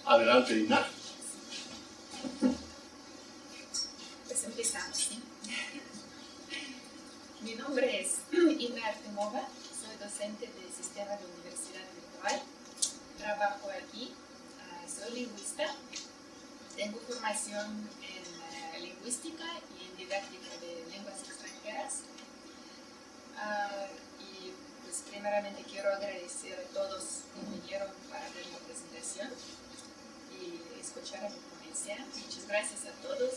Adelante, Dina. Pues empezamos, ¿sí? Mi nombre es Ina Artemova, soy docente de Sistema de Universidad Virtual, trabajo aquí, soy lingüista, tengo formación en lingüística y en didáctica de lenguas extranjeras. Y pues primeramente quiero agradecer a todos que vinieron para ver la presentación y escuchar a mi ponencia. Muchas gracias a todos.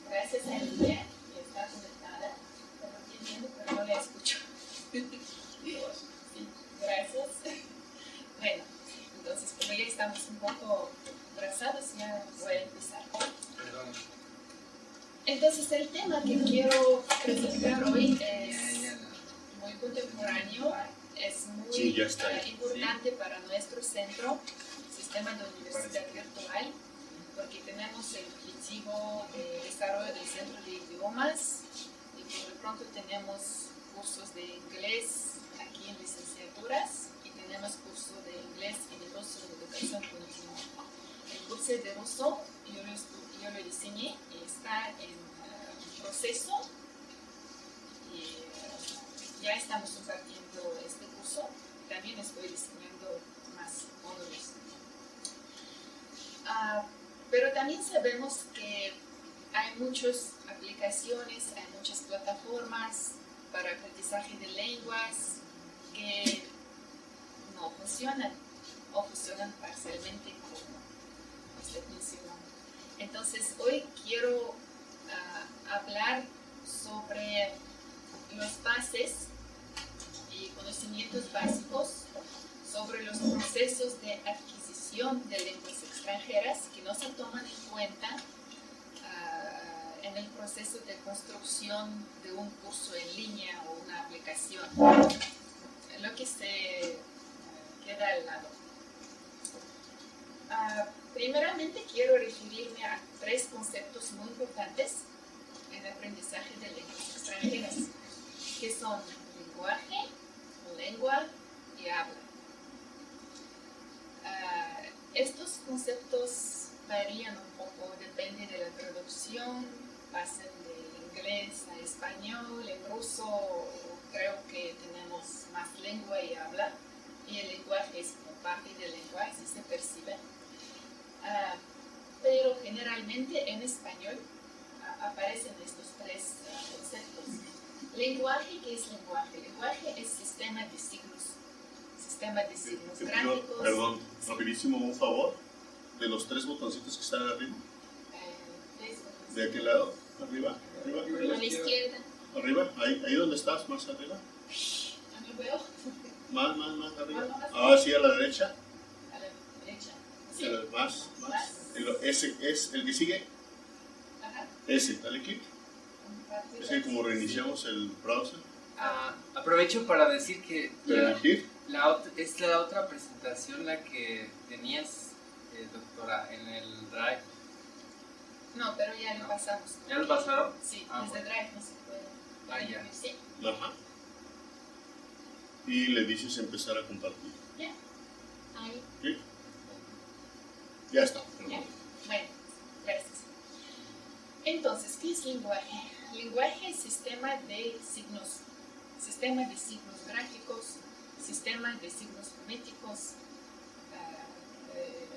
Gracias a ella, que está conectada. Lo estoy viendo, pero no la escucho. Sí, gracias. Bueno, entonces como ya estamos un poco atrasados, ya voy a empezar. Perdón. Entonces el tema que quiero presentar hoy es muy contemporáneo, es muy importante para nuestro centro, Sistema de Universidad Virtual, porque tenemos el objetivo de desarrollo del centro de idiomas y por lo pronto tenemos cursos de inglés aquí en licenciaturas y tenemos curso de inglés y de ruso en educación continua. El curso de ruso yo lo diseñé y está en proceso y ya estamos impartiendo este curso. También estoy diseñando más módulos. Pero también sabemos que hay muchas aplicaciones, hay muchas plataformas para aprendizaje de lenguas que no funcionan o funcionan parcialmente como usted mencionó. Entonces hoy quiero hablar sobre los bases y conocimientos básicos sobre los procesos de adquisición de lenguas extranjeras que no se toman en cuenta en el proceso de construcción de un curso en línea o una aplicación, lo que se queda al lado. Primeramente quiero referirme a tres conceptos muy importantes en el aprendizaje de lenguas extranjeras, que son lenguaje, lengua y habla. Estos conceptos varían un poco, depende de la traducción, pasan del inglés a español, en ruso creo que tenemos más lengua y habla, y el lenguaje es como parte del lenguaje, así se percibe. Pero generalmente en español aparecen estos tres conceptos. Lenguaje, ¿qué es lenguaje? Lenguaje es sistema de signos gráficos. Perdón, rapidísimo, un favor, de los tres botoncitos que están arriba. ¿De aquel lado? ¿Arriba? A la izquierda. ¿Arriba? ¿Ahí donde estás? ¿Más arriba? No veo. Más arriba. Sí, a la derecha. A la derecha. Sí. Más. Ese es el que sigue. Ajá. Ese, dale clic. Es que como reiniciamos el browser. Aprovecho para decir que Permitir. es la otra presentación la que tenías, doctora, en el Drive. No, pero ya lo pasamos. ¿Ya lo pasaron? Sí, bueno. desde Drive no se puede. Ya. Sí. Ajá. Y le dices empezar a compartir. Ya. Ahí. ¿Sí? Ya está. Ya. Bueno, gracias. Entonces, ¿qué es lenguaje? Lenguaje es sistema de signos gráficos, sistema de signos fonéticos,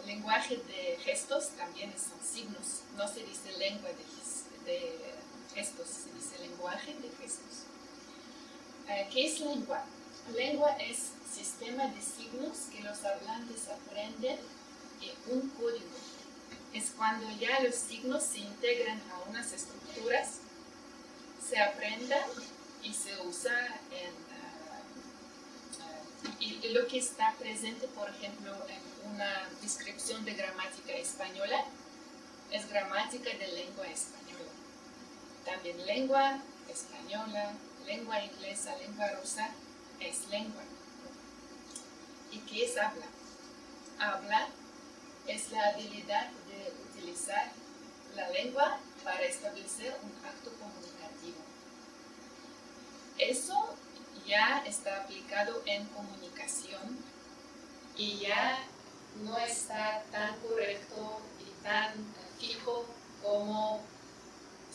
lenguaje de gestos también son signos, no se dice lengua de gestos, se dice lenguaje de gestos. ¿Qué es lengua? Lengua es sistema de signos que los hablantes aprenden en un código. Es cuando ya los signos se integran a unas estructuras, se aprendan y se usa y lo que está presente, por ejemplo, en una descripción de gramática española, es gramática de lengua española. También lengua española, lengua inglesa, lengua rusa, es lengua. ¿Y qué es habla? Habla es la habilidad de utilizar la lengua para establecer un acto comunicativo. Eso ya está aplicado en comunicación y ya no está tan correcto y tan fijo como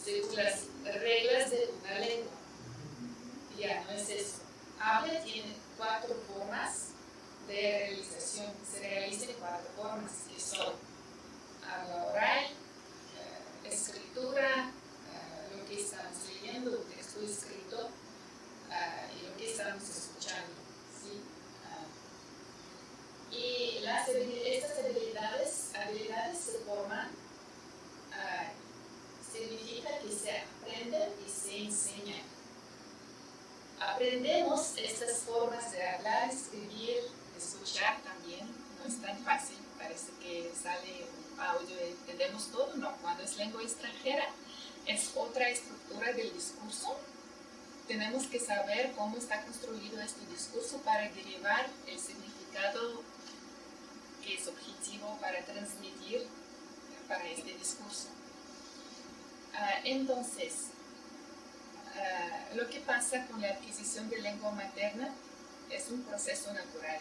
según las reglas de una lengua. Ya, no es eso. Habla tiene 4 formas de realización, se realiza en 4 formas, que son habla oral, escritura, lo que estamos leyendo, un texto escrito, y lo que estamos escuchando. ¿Sí? Y estas habilidades se forman, significa que se aprenden y se enseñan. Aprendemos estas formas de hablar, escribir, escuchar también. No es tan fácil, parece que sale un audio y entendemos todo. No, cuando es lengua extranjera es otra estructura del discurso. Tenemos que saber cómo está construido este discurso para derivar el significado que es objetivo para transmitir para este discurso. Entonces, lo que pasa con la adquisición de lengua materna es un proceso natural.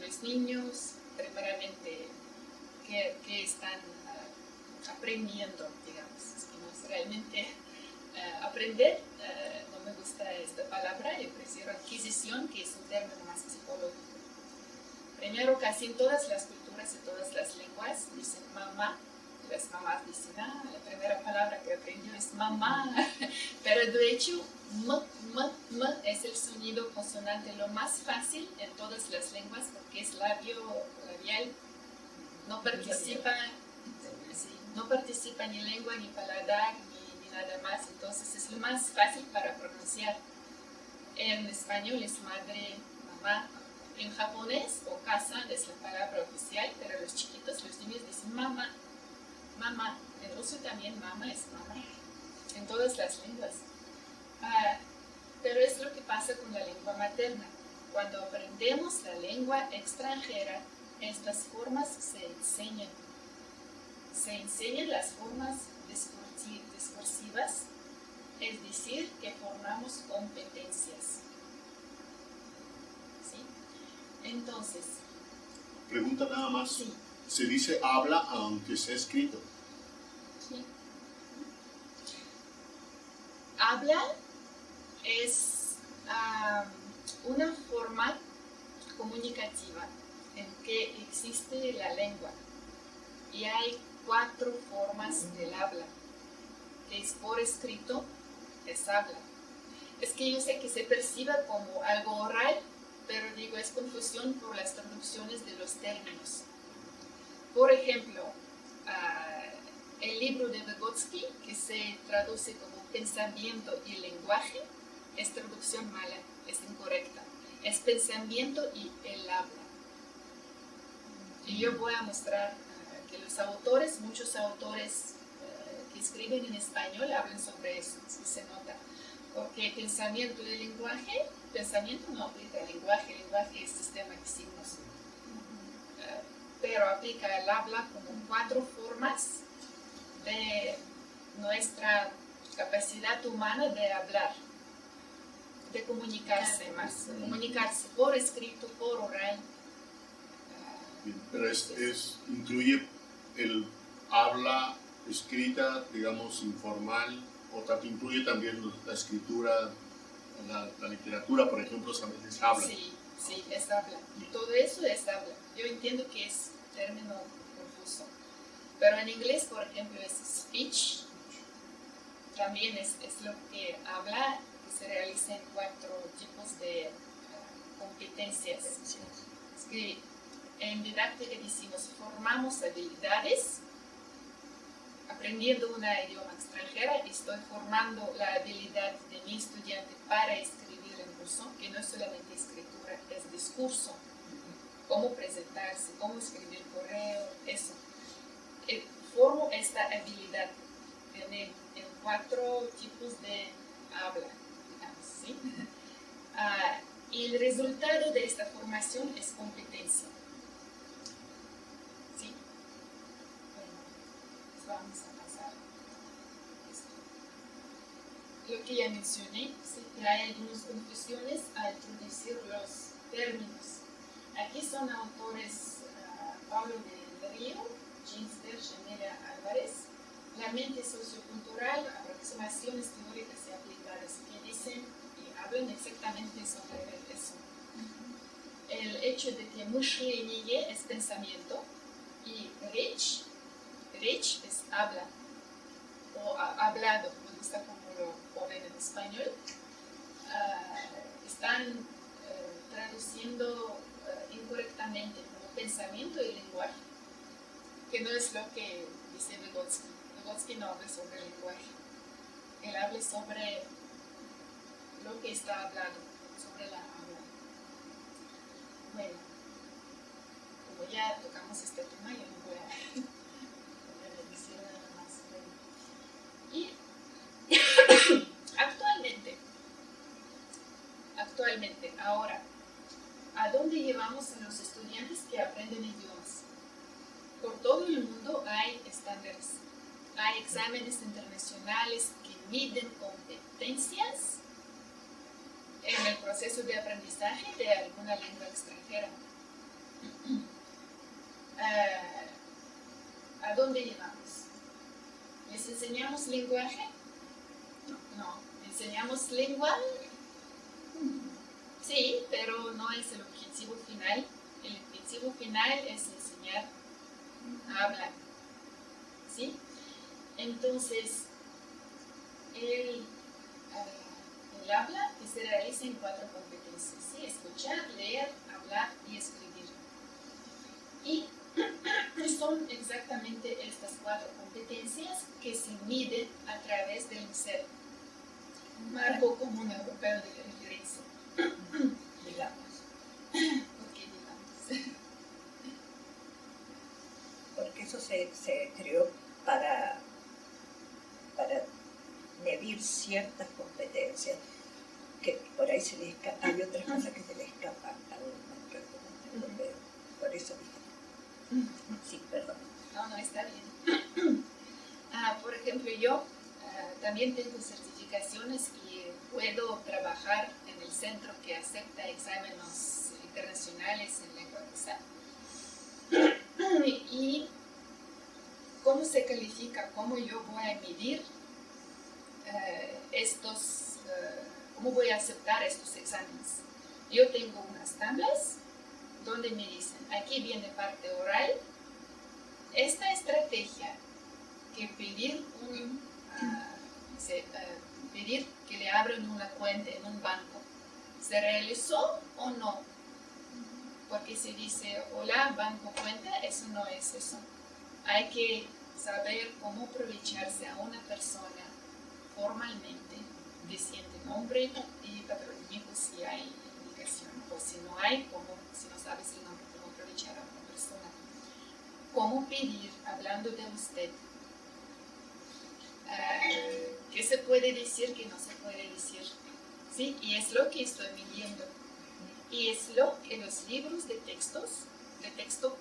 Los niños, primeramente, que están aprendiendo, digamos, es que no es realmente aprender, no me gusta esta palabra, yo prefiero adquisición, que es un término más psicológico. Primero, casi en todas las culturas y todas las lenguas dicen mamá. Las mamás dicen, la primera palabra que aprendió es mamá, pero de hecho, m es el sonido consonante lo más fácil en todas las lenguas porque es labial, no participa ni lengua, ni paladar, ni nada más, entonces es lo más fácil para pronunciar. En español es madre, mamá, en japonés o casa es la palabra oficial, pero los chiquitos, los niños dicen mamá. Mamá, en ruso también mamá es mamá, en todas las lenguas. Pero es lo que pasa con la lengua materna. Cuando aprendemos la lengua extranjera, estas formas se enseñan. Se enseñan las formas discursivas, es decir, que formamos competencias. ¿Sí? Entonces. Pregunta nada más. Sí. Se dice habla aunque sea escrito. Sí. Habla es una forma comunicativa en que existe la lengua y hay 4 formas del habla, que es por escrito, es habla. Es que yo sé que se perciba como algo oral, pero digo, es confusión por las traducciones de los términos. Por ejemplo, el libro de Vygotsky, que se traduce como pensamiento y lenguaje, es traducción mala, es incorrecta. Es pensamiento y el habla. Y yo voy a mostrar que los autores, muchos autores que escriben en español hablan sobre eso, así se nota. Porque pensamiento y lenguaje, pensamiento no aplica al lenguaje, el lenguaje es sistema de signos. Pero aplica el habla como 4 formas de nuestra capacidad humana de hablar, de comunicarse más, comunicarse por escrito, por oral. Bien, pero incluye el habla escrita, digamos, informal, o incluye también la escritura, la literatura, por ejemplo, también es habla. Sí, es habla. Todo eso es habla. Yo entiendo que es término confuso. Pero en inglés, por ejemplo, es speech. También es lo que habla, que se realiza en 4 tipos de competencias. Es que en didáctica decimos, formamos habilidades. Aprendiendo una idioma extranjera, estoy formando la habilidad de mi estudiante para escribir en ruso, que no es solamente escritura, es discurso. Cómo presentarse, cómo escribir correo, eso. Formo esta habilidad en 4 tipos de habla, digamos, ¿sí? Y el resultado de esta formación es competencia. ¿Sí? Bueno, pues vamos a pasar a esto. Lo que ya mencioné, ¿sí? Que hay algunas confusiones al introducir los términos. Aquí son autores Pablo del Río, Ginsberg, Emilia Álvarez, la mente sociocultural, aproximaciones teóricas y aplicadas, que dicen y hablan exactamente sobre eso. El hecho de que мышление es pensamiento y rечь es habla o hablado, me gusta como lo ponen en español, están traduciendo incorrectamente como pensamiento y lenguaje, que no es lo que dice Vygotsky. Vygotsky no habla sobre el lenguaje, él habla sobre lo que está hablando, sobre la habla. Bueno, como ya tocamos este tema, yo no voy a decir nada más. Y actualmente, ahora, ¿a dónde llevamos a los estudiantes que aprenden idiomas? Por todo el mundo hay estándares, hay exámenes internacionales que miden competencias en el proceso de aprendizaje de alguna lengua extranjera. ¿A dónde llevamos? ¿Les enseñamos lenguaje? No. ¿Enseñamos lengua? Sí, pero no es el objetivo final. El objetivo final es enseñar a hablar. ¿Sí? Entonces, el habla que se realiza en 4 competencias, ¿sí? Escuchar, leer, hablar y escribir. Y son exactamente estas 4 competencias que se miden a través del MCER, Marco Común Europeo de Referencia. Digamos. ¿Por qué digamos? Porque eso se creó para medir ciertas competencias que por ahí se le escapan, hay otras cosas que se le escapan al marco común europeo. Por eso dije. Sí, perdón. No, está bien. Por ejemplo, yo también tengo certificaciones y puedo trabajar en el centro que acepta exámenes internacionales en lengua rusa. Y cómo se califica, cómo yo voy a medir cómo voy a aceptar estos exámenes. Yo tengo unas tablas donde me dicen, aquí viene parte oral, esta estrategia que pedir que le abran una cuenta en un banco, ¿se realizó o no? Porque si dice, hola, banco, cuenta, eso no es eso. Hay que saber cómo aprovecharse a una persona formalmente, diciendo nombre y patronímico si hay indicación, o si no hay, si no sabes el nombre, cómo aprovechar a una persona. Cómo pedir, hablando de usted. ¿Qué se puede decir, qué no se puede decir? ¿Sí? Y es lo que estoy midiendo. Y es lo que los libros de texto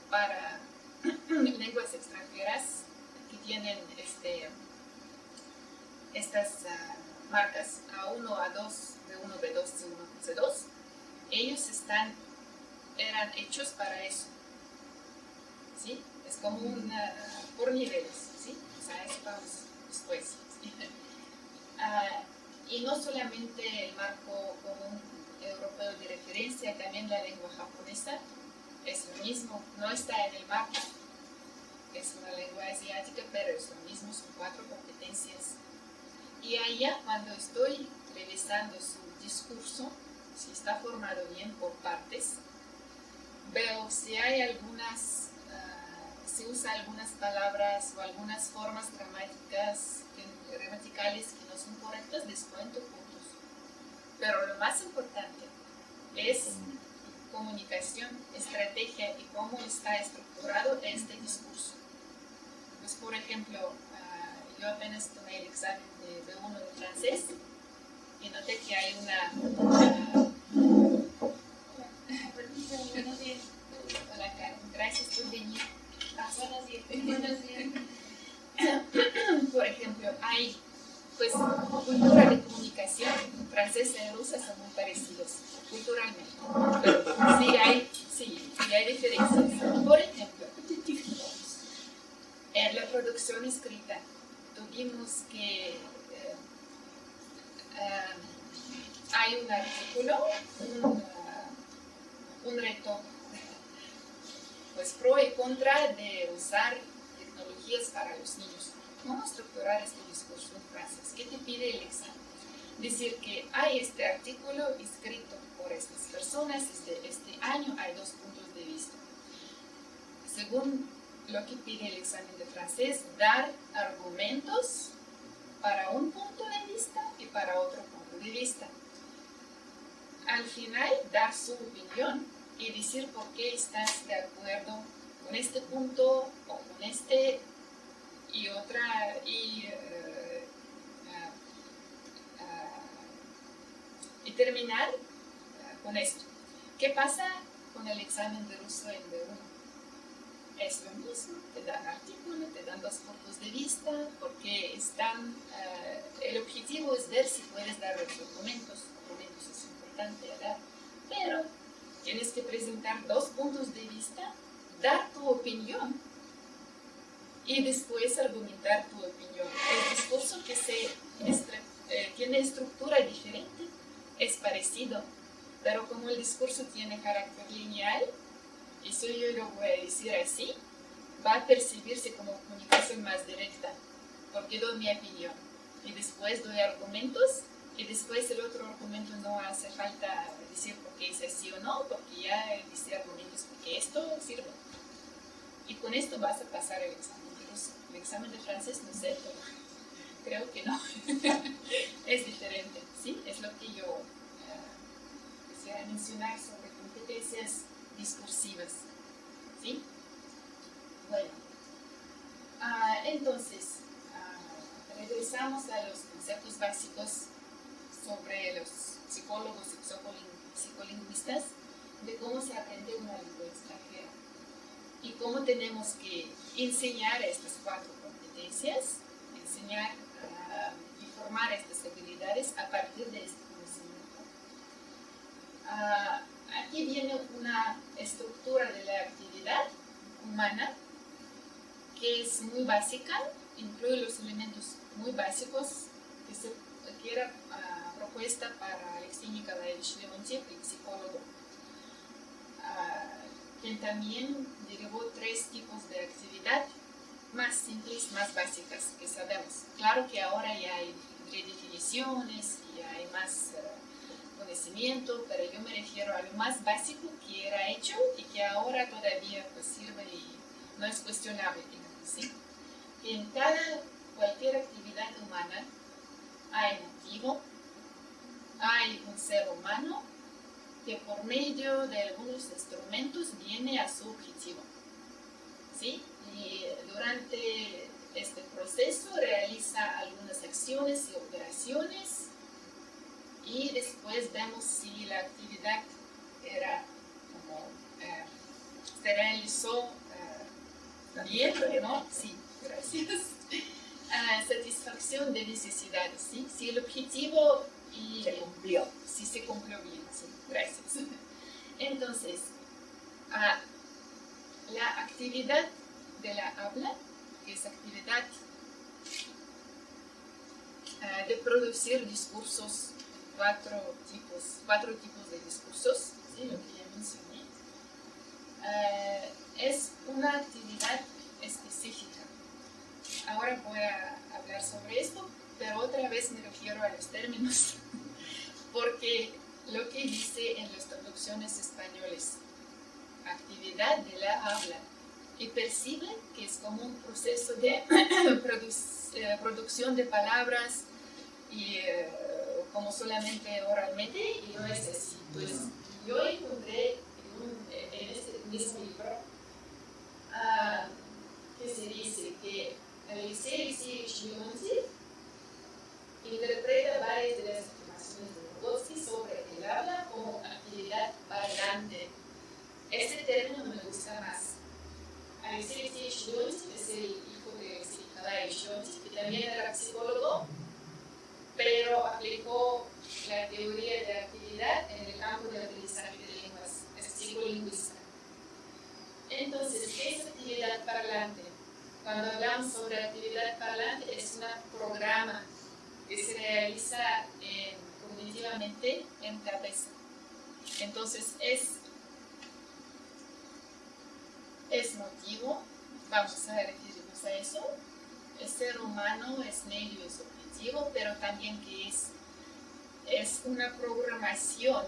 para lenguas extranjeras que tienen estas marcas A1, A2, B1, B2, C1, C2, ellos eran hechos para eso. ¿Sí? Es como por niveles, ¿sí? O sea, eso vamos después. ¿Sí? Y no solamente el marco común europeo de referencia, también la lengua japonesa es lo mismo, no está en el mapa, es una lengua asiática, pero es lo mismo, son 4 competencias. Y allá, cuando estoy revisando su discurso, si está formado bien por partes, veo si hay si usa algunas palabras o algunas formas gramaticales que no son correctas, descuento puntos. Pero lo más importante es comunicación, estrategia y cómo está estructurado este discurso. Pues, por ejemplo, yo apenas tomé el examen de B1 de francés y noté que hay Buenos días. Hola, Karen. Gracias por venir. Buenos días. Buenos días. Por ejemplo, hay cultura de comunicación, francesa y rusa son muy parecidos culturalmente, pero sí hay diferencias. Por ejemplo, producción escrita tuvimos que hay un artículo, un reto, pues pro y contra de usar tecnologías para los niños. ¿Cómo estructurar este discurso en frases? ¿Qué te pide el examen? Decir que hay este artículo escrito por estas personas, este año hay 2 puntos de vista. Según lo que pide el examen de francés, dar argumentos para un punto de vista y para otro punto de vista. Al final, dar su opinión y decir por qué estás de acuerdo con este punto o con este y otra, y terminar con esto. ¿Qué pasa con el examen de ruso en B1? Es lo mismo, te dan artículo, te dan 2 puntos de vista, porque el objetivo es ver si puedes dar los documentos es importante, ¿verdad? Pero tienes que presentar 2 puntos de vista, dar tu opinión y después argumentar tu opinión. El discurso que tiene estructura diferente es parecido, pero como el discurso tiene carácter lineal, eso yo lo voy a decir así, va a percibirse como comunicación más directa, porque doy mi opinión y después doy argumentos y después el otro argumento no hace falta decir por qué es así o no, porque ya dice argumentos porque esto sirve. Y con esto vas a pasar el examen de ruso. El examen de francés no sé, pero creo que no. Es diferente, ¿sí? Es lo que yo quisiera mencionar sobre competencias discursivas, ¿sí? Bueno, entonces, regresamos a los conceptos básicos sobre los psicólogos y psicolingüistas de cómo se aprende una lengua extranjera y cómo tenemos que enseñar estas 4 competencias, enseñar y formar estas habilidades a partir de este conocimiento. Aquí viene una estructura de la actividad humana que es muy básica, incluye los elementos muy básicos que era propuesta para Alexei Nikolaevich Leontiev, el psicólogo, quien también derivó 3 tipos de actividad más simples, más básicas que sabemos. Claro que ahora ya hay redefiniciones y hay más conocimiento, pero yo me refiero a lo más básico que era hecho y que ahora todavía pues, sirve y no es cuestionable, ¿sí? En cualquier actividad humana hay motivo, hay un ser humano que por medio de algunos instrumentos viene a su objetivo, ¿sí? Y durante este proceso realiza algunas acciones y operaciones y después vemos si la actividad era como se realizó bien o no. Sí, gracias. Satisfacción de necesidades, ¿sí? Si el objetivo se cumplió. Si se cumplió bien, sí, gracias. Entonces, la actividad de la habla, que es actividad de producir discursos, 4 tipos de discursos, ¿sí? Lo que ya mencioné, es una actividad específica. Ahora voy a hablar sobre esto, pero otra vez me refiero a los términos, porque lo que dice en las traducciones españoles, actividad de la habla, y percibe que es como un proceso de producción de palabras y como solamente oralmente, y no es así. Pues yo encontré en este mismo libro que se dice que Alexei Alexeyevich Leontiev interpreta varias de las afirmaciones de Vygotsky sobre el habla como actividad parlante. Este término me gusta más. Alexei Alexeyevich Leontiev es el hijo de Alexei Nikolaevich Leontiev, que también era psicólogo, pero aplicó la teoría de actividad en el campo del aprendizaje de lenguas, es psicolingüista. Entonces, ¿qué es actividad parlante? Cuando hablamos sobre actividad parlante, es un programa que se realiza cognitivamente en cabeza. Entonces es motivo, vamos a referirnos a eso. El ser humano es medio, es objetivo, pero también que es una programación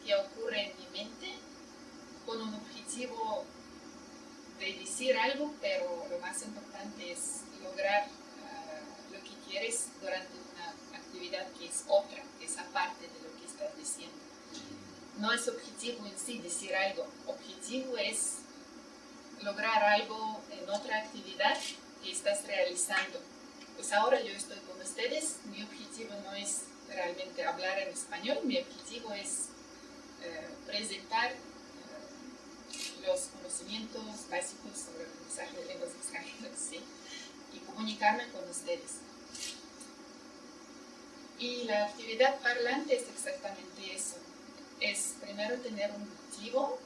que ocurre en mi mente con un objetivo de decir algo, pero lo más importante es lograr lo que quieres durante una actividad que es otra, que es aparte de lo que estás diciendo. No es objetivo en sí decir algo, objetivo es lograr algo en otra actividad que estás realizando. Pues ahora yo estoy con ustedes, mi objetivo no es realmente hablar en español, mi objetivo es presentar los conocimientos básicos sobre el aprendizaje de lenguas extranjeras, ¿sí? Y comunicarme con ustedes. Y la actividad parlante es exactamente eso. Es primero tener un motivo,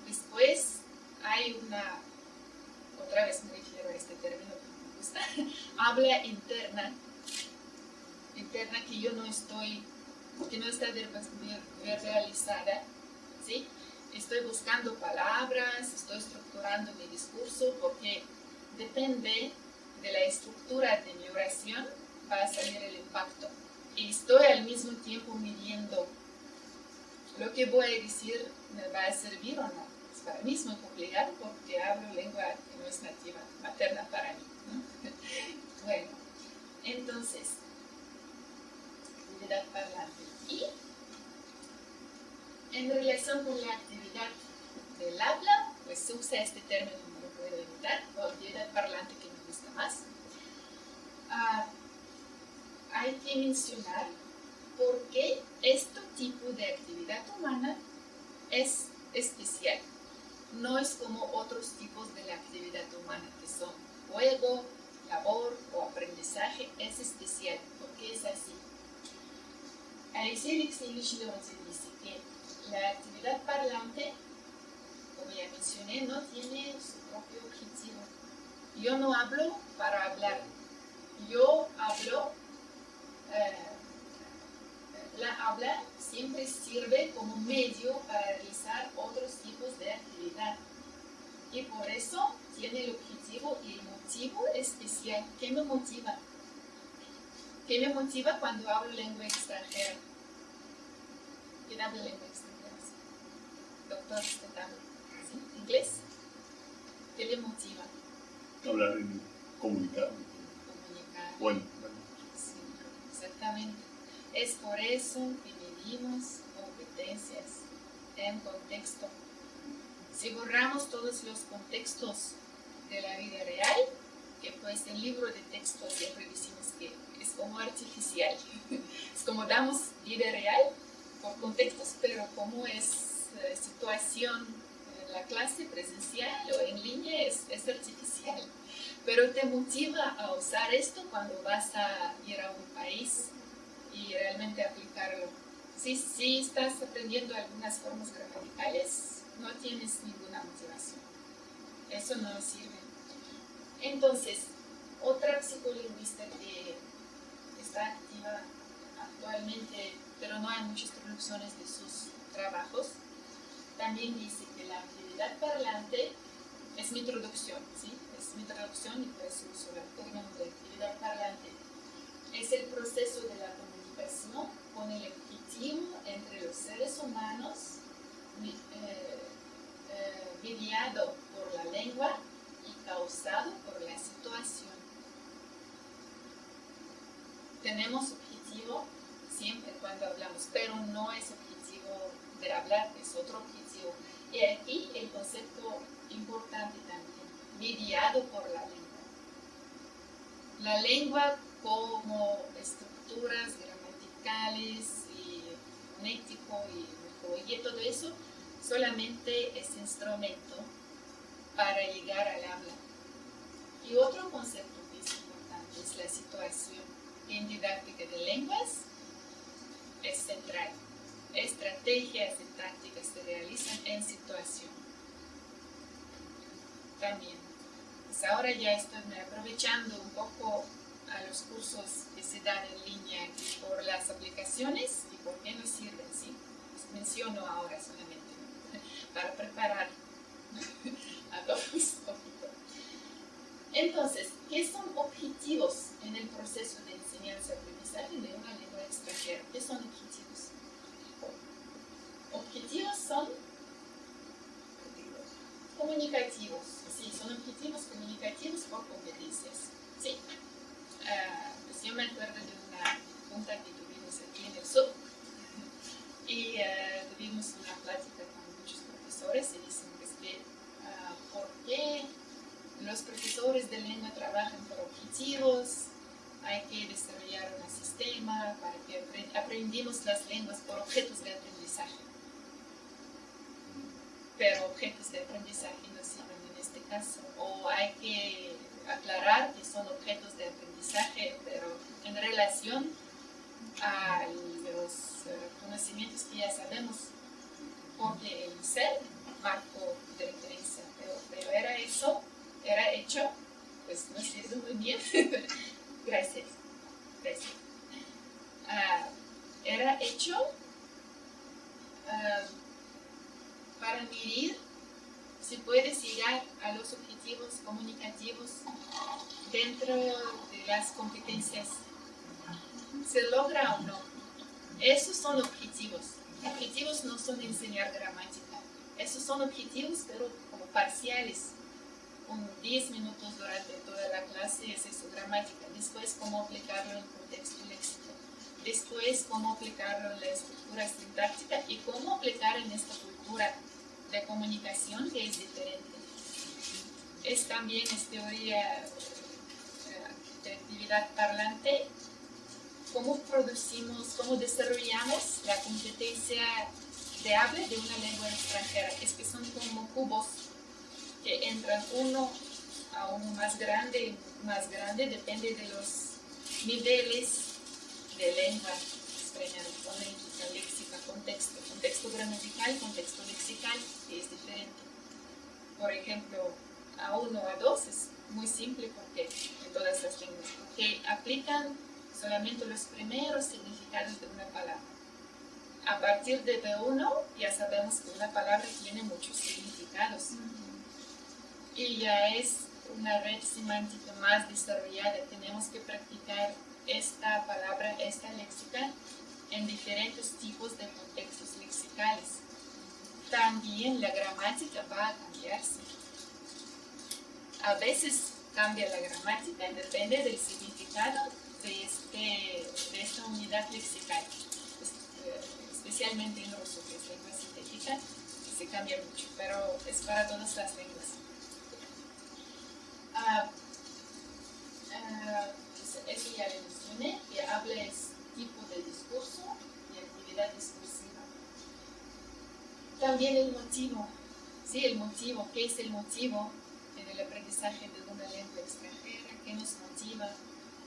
después hay otra vez me refiero a este término que me gusta, habla interna que no está verbalizada, ¿sí? Estoy buscando palabras, estoy estructurando mi discurso, porque depende de la estructura de mi oración va a salir el impacto. Y estoy al mismo tiempo midiendo lo que voy a decir, me va a servir o no. Pues para mí es muy complicado porque hablo lengua que no es nativa, materna para mí, ¿no? Bueno, entonces, actividad parlante. Y en relación con la actividad del habla, pues se usa este término, no lo puedo evitar, o actividad parlante que me gusta más. Hay que mencionar por qué este tipo de actividad humana es especial. No es como otros tipos de la actividad humana que son juego, labor o aprendizaje, es especial. ¿Por qué es así? Alexei Alexeyevich Leontiev dice que la actividad parlante, como ya mencioné, no tiene su propio objetivo. Yo no hablo para hablar. Yo hablo, la habla siempre sirve como medio para realizar otros tipos de actividad. Y por eso tiene el objetivo y el motivo especial. ¿Qué me motiva? ¿Qué me motiva cuando hablo lengua extranjera? ¿Quién habla lengua extranjera? Doctor, usted habla, ¿sí? ¿Inglés? ¿Qué le motiva? Hablar en comunicar. Comunicar. Bueno. Sí, exactamente. Es por eso que medimos competencias en contexto. Si borramos todos los contextos de la vida real, que pues el libro de texto siempre decimos que es como artificial, es como damos vida real por contextos, pero como es situación en la clase presencial o en línea es artificial. Pero te motiva a usar esto cuando vas a ir a un país y realmente aplicarlo. Si estás aprendiendo algunas formas gramaticales, no tienes ninguna motivación. Eso no sirve. Entonces, otra psicolingüista que está activa actualmente, pero no hay muchas traducciones de sus trabajos, también dice que la actividad parlante es mi traducción, ¿sí? Es mi traducción y por eso uso el término de actividad parlante. Es el proceso de la comunicación con el objetivo entre los seres humanos mediado por la lengua y causado por la situación. Tenemos objetivo siempre cuando hablamos, pero no es objetivo de hablar, es otro objetivo. Y aquí el concepto importante también, mediado por la lengua. La lengua como estructuras gramaticales y fonético y todo eso solamente es instrumento para llegar al habla. Y otro concepto que es importante es la situación. En didáctica de lenguas es central. Estrategias y tácticas se realizan en situación. También pues ahora ya estoy aprovechando un poco a los cursos que se dan en línea por las aplicaciones y por qué nos sirven, ¿sí? Pues menciono ahora solamente para preparar a todos un poquito. Entonces, ¿qué son objetivos en el proceso de enseñanza-aprendizaje de una lengua extranjera? ¿Qué son objetivos? Objetivos son comunicativos, sí, son objetivos comunicativos por competencias, sí. Pues yo me acuerdo de una junta que tuvimos aquí en el sur y tuvimos una plática con muchos profesores y dicen pues que ¿por qué los profesores de lengua trabajan por objetivos? Hay que desarrollar un sistema para que aprendamos las lenguas por objetos de aprendizaje. Pero objetos de aprendizaje no sirven en este caso. O hay que aclarar que son objetos de aprendizaje, pero en relación a los conocimientos que ya sabemos, porque el ser marco de referencia, pero era hecho, pues no sirve muy bien. Gracias. Era hecho para medir si puedes llegar a los objetivos comunicativos dentro de las competencias. ¿Se logra o no? Esos son objetivos. Objetivos no son enseñar gramática. Esos son objetivos, pero como parciales. Con 10 minutos durante toda la clase es eso, gramática. Después, cómo aplicarlo en contexto léxico. Después, cómo aplicarlo en la estructura sintáctica y cómo aplicar en esta cultura de comunicación que es diferente. Es también teoría de actividad parlante, cómo producimos, cómo desarrollamos la competencia de habla de una lengua extranjera. Es que son como cubos que entran uno a uno más grande, depende de los niveles de lengua extraña, fonética, léxica, contexto gramatical, contexto lexical, que es diferente. Por ejemplo, A1, A2 es muy simple porque en todas las lenguas, porque aplican solamente los primeros significados de una palabra. A partir de B1 ya sabemos que una palabra tiene muchos significados. Y ya es una red semántica más desarrollada. Tenemos que practicar esta palabra, esta léxica, en diferentes tipos de contextos lexicales. También la gramática va a cambiarse. A veces cambia la gramática, depende del significado de esta unidad lexical. Especialmente en ruso, que es lengua sintética, se cambia mucho, pero es para todas las lenguas. Eso ya le mencioné, que habla es tipo de discurso y actividad discursiva. También el motivo, ¿sí? El motivo, ¿qué es el motivo en el aprendizaje de una lengua extranjera? ¿Qué nos motiva?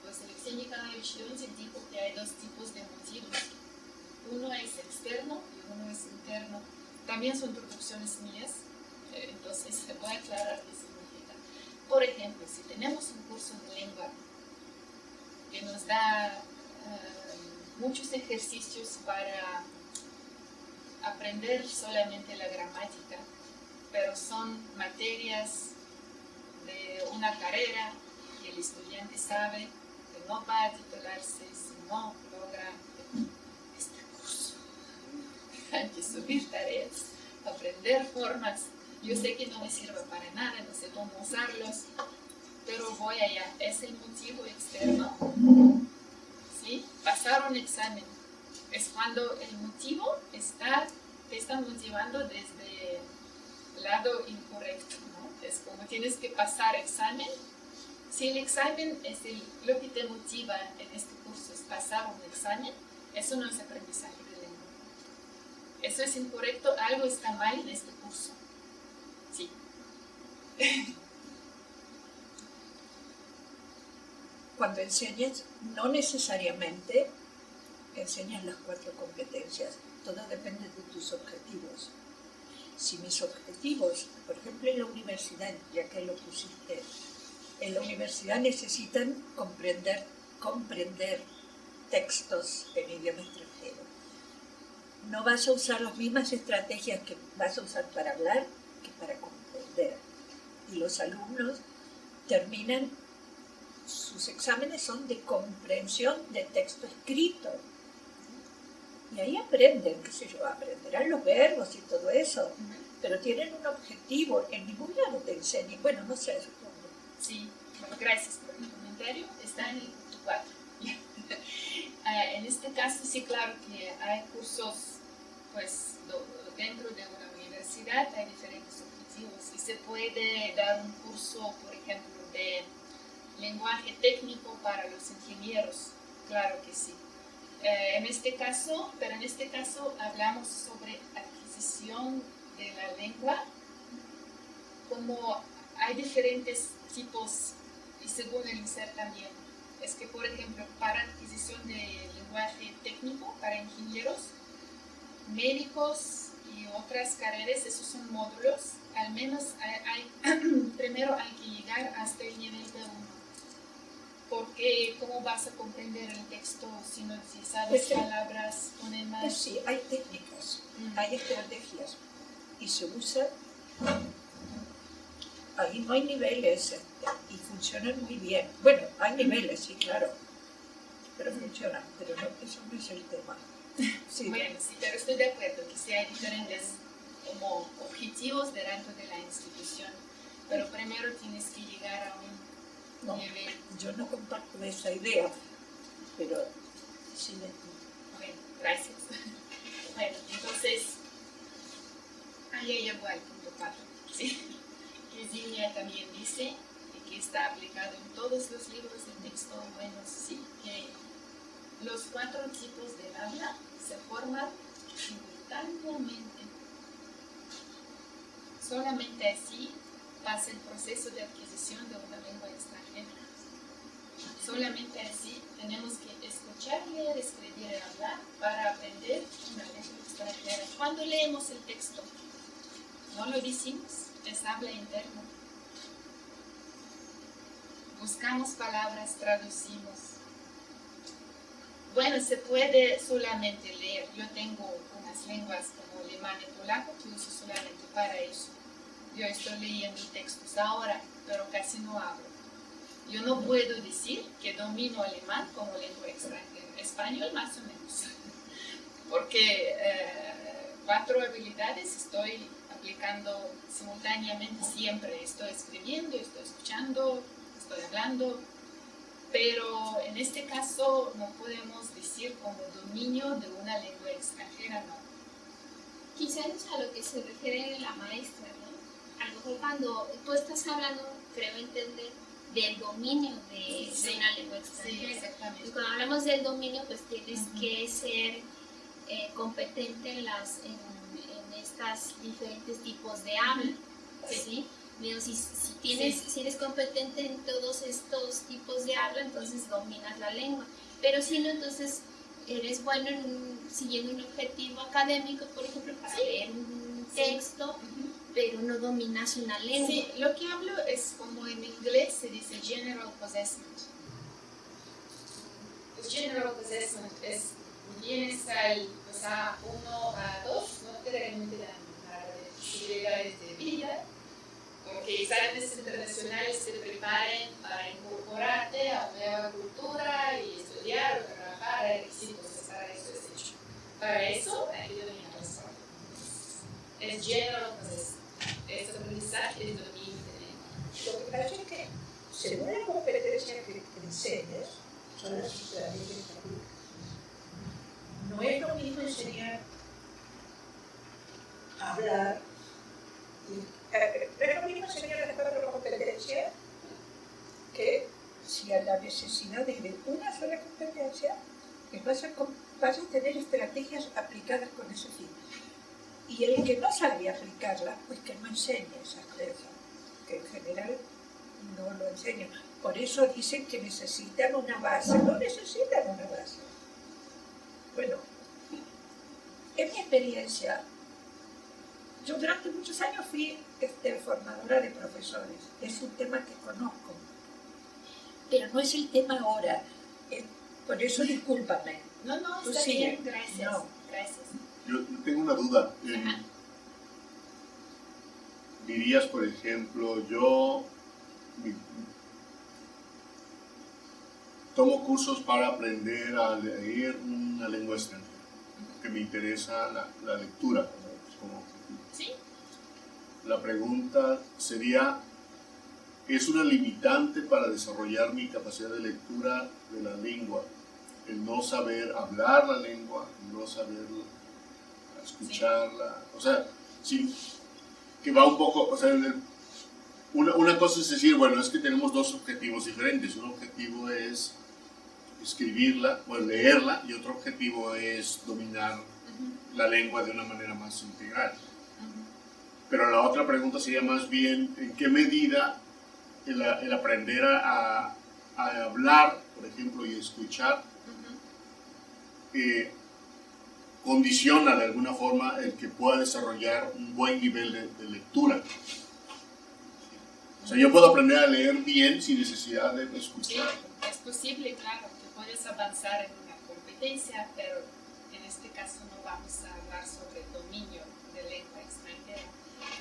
Pues Alexei Nikolaevich Leontiev dijo que hay dos tipos de motivos. Uno es externo y uno es interno. También son traducciones mías, entonces voy a aclarar qué significa. Por ejemplo, si tenemos un curso de lengua que nos da muchos ejercicios para aprender solamente la gramática, pero son materias de una carrera que el estudiante sabe que no va a titularse si no logra este curso. Hay que subir tareas, aprender formas. Yo sé que no me sirve para nada, no sé cómo usarlos, pero voy allá. Es el motivo externo. ¿Sí? Pasar un examen. Es cuando el motivo te está motivando desde el lado incorrecto, ¿no? Es como tienes que pasar examen. Si el examen es lo que te motiva en este curso es pasar un examen, eso no es aprendizaje de lengua. Eso es incorrecto, algo está mal en este curso. Sí. Cuando enseñas, no necesariamente enseñas las 4 competencias, todo depende de tus objetivos. Si mis objetivos, por ejemplo en la universidad, ya que lo pusiste en la universidad necesitan comprender textos en idioma extranjero. No vas a usar las mismas estrategias que vas a usar para hablar que para comprender. Y los alumnos terminan, sus exámenes son de comprensión de texto escrito. Y ahí aprenden, qué sé yo, aprenderán los verbos y todo eso, pero tienen un objetivo, en ningún lado te enseñan, bueno, no sé, supongo. Sí, bueno, gracias por el comentario, está en el punto 4. En este caso, sí, claro que hay cursos, pues, dentro de una universidad hay diferentes objetivos y se puede dar un curso, por ejemplo, de lenguaje técnico para los ingenieros, claro que sí. En este caso hablamos sobre adquisición de la lengua, como hay diferentes tipos y según el ser también. Es que, por ejemplo, para adquisición de lenguaje técnico, para ingenieros, médicos y otras carreras, esos son módulos, al menos primero hay que llegar hasta el nivel B1. Porque, ¿cómo vas a comprender el texto si no sabes palabras, fonemas? Pues sí, hay técnicas, hay estrategias y se usa. Ahí no hay niveles y funcionan muy bien. Bueno, hay niveles, sí, claro, pero funcionan, pero no, eso no es el tema. Sí. Bueno, sí, pero estoy de acuerdo que sí hay diferentes como objetivos dentro de la institución, pero primero tienes que llegar a un nivel. Yo no comparto esa idea, pero sí. Bueno, gracias. Bueno, entonces, ahí llegó al punto 4. ¿Sí? Virginia también dice que está aplicado en todos los libros de texto. Bueno, sí, que los 4 tipos de habla se forman simultáneamente. Solamente así pasa el proceso de adquisición de una lengua extranjera. Solamente así tenemos que escuchar, leer, escribir y hablar para aprender una lengua extranjera. Cuando leemos el texto, no lo decimos, es habla interna. Buscamos palabras, traducimos. Bueno, se puede solamente leer. Yo tengo unas lenguas como alemán y polaco que uso solamente para eso. Yo estoy leyendo textos ahora, pero casi no hablo. Yo no puedo decir que domino alemán como lengua extranjera. Español más o menos. Porque 4 habilidades estoy aplicando simultáneamente siempre. Estoy escribiendo, estoy escuchando, estoy hablando. Pero en este caso no podemos decir como dominio de una lengua extranjera, no. Quizás es a lo que se refiere la maestra, ¿no? A lo mejor cuando tú estás hablando, creo entender, del dominio de una lengua extranjera. Sí, exactamente. Y cuando hablamos del dominio, pues tienes que ser competente en estas diferentes tipos de habla, ¿sí? Digo, si eres competente en todos estos tipos de habla, entonces dominas la lengua. Pero si no, entonces eres bueno siguiendo un objetivo académico, por ejemplo, para leer un texto, pero no dominas una lengua. Sí, lo que hablo es como en inglés se dice general possessment. Pues general possessment es vienes al 1 a 2, no te realmente dan posibilidades de vida, porque exámenes internacionales te preparen para incorporarte a una nueva cultura y estudiar o trabajar, hay requisitos, para eso es hecho. Para eso hay que dominar el español. Es general possessment. Es aprendizaje es dominio de lengua. Lo que pasa es que, según la competencia que enseñes, son las estrategias que aplicas. No es lo mismo enseñar a hablar, no es lo mismo enseñar las 4 competencias que si a la necesidad de una sola competencia, que vas a tener estrategias aplicadas con ese fin. Y el que no sabe aplicarla, pues que no enseñe esas cosas, que en general no lo enseñan. Por eso dicen que necesitan una base, no necesitan una base. Bueno, en mi experiencia, yo durante muchos años fui formadora de profesores, es un tema que conozco. pero no es el tema ahora. Por eso discúlpame. No, no, Tú está sigue. bien, gracias. No. Gracias. Yo tengo una duda. Ajá. Dirías, por ejemplo, yo tomo cursos para aprender a leer una lengua extranjera, que me interesa la lectura como objetivo. ¿Sí? La pregunta sería, ¿es una limitante para desarrollar mi capacidad de lectura de la lengua? El no saber hablar la lengua, el no saber escucharla. O sea, sí, que va un poco, o sea, una cosa es decir, bueno, es que tenemos dos objetivos diferentes. Un objetivo es escribirla, bueno, leerla, y otro objetivo es dominar la lengua de una manera más integral. Pero la otra pregunta sería más bien, ¿en qué medida el aprender a hablar, por ejemplo, y escuchar, condiciona de alguna forma el que pueda desarrollar un buen nivel de lectura? O sea, yo puedo aprender a leer bien sin necesidad de Sí, escuchar. es posible, claro, que puedes avanzar en una competencia, pero en este caso no vamos a hablar sobre el dominio de lengua extranjera.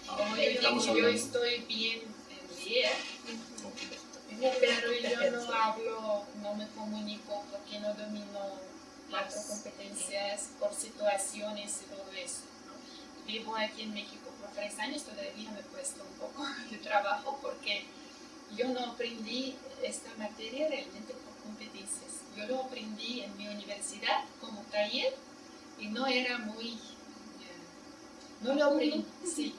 Como yo Estamos digo, yo hablando. estoy bien en leer, pero yo no hablo, no me comunico porque no domino cuatro competencias por situaciones y todo eso, ¿no? Vivo aquí en México por 3 años, todavía me cuesta un poco de trabajo porque yo no aprendí esta materia realmente por competencias. Yo lo aprendí en mi universidad como taller y no era muy... no lo aprendí, sí,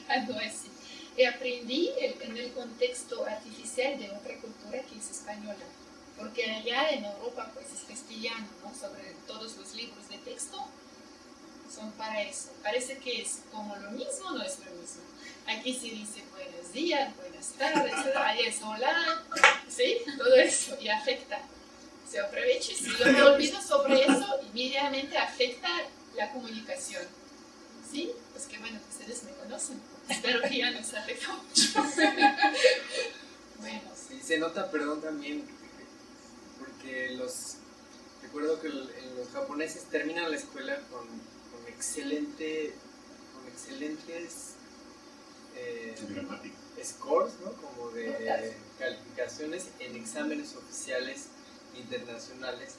algo así. Y aprendí en el contexto artificial de otra cultura que es española, porque allá en Europa pues es castellano, ¿no? Sobre todos los libros de texto son para eso. Parece que es como lo mismo, no es lo mismo. Aquí se dice buenos días, buenas tardes, allá es hola, ¿sí? Todo eso, y afecta. Se aprovecha, si yo me olvido sobre eso, inmediatamente afecta la comunicación. ¿Sí? Pues que bueno, ustedes me conocen. Espero que ya nos afecta mucho. Bueno. Sí, se nota, perdón, también, porque recuerdo que los japoneses terminan la escuela con excelentes Gramática. scores, ¿no? Como de calificaciones en exámenes oficiales internacionales,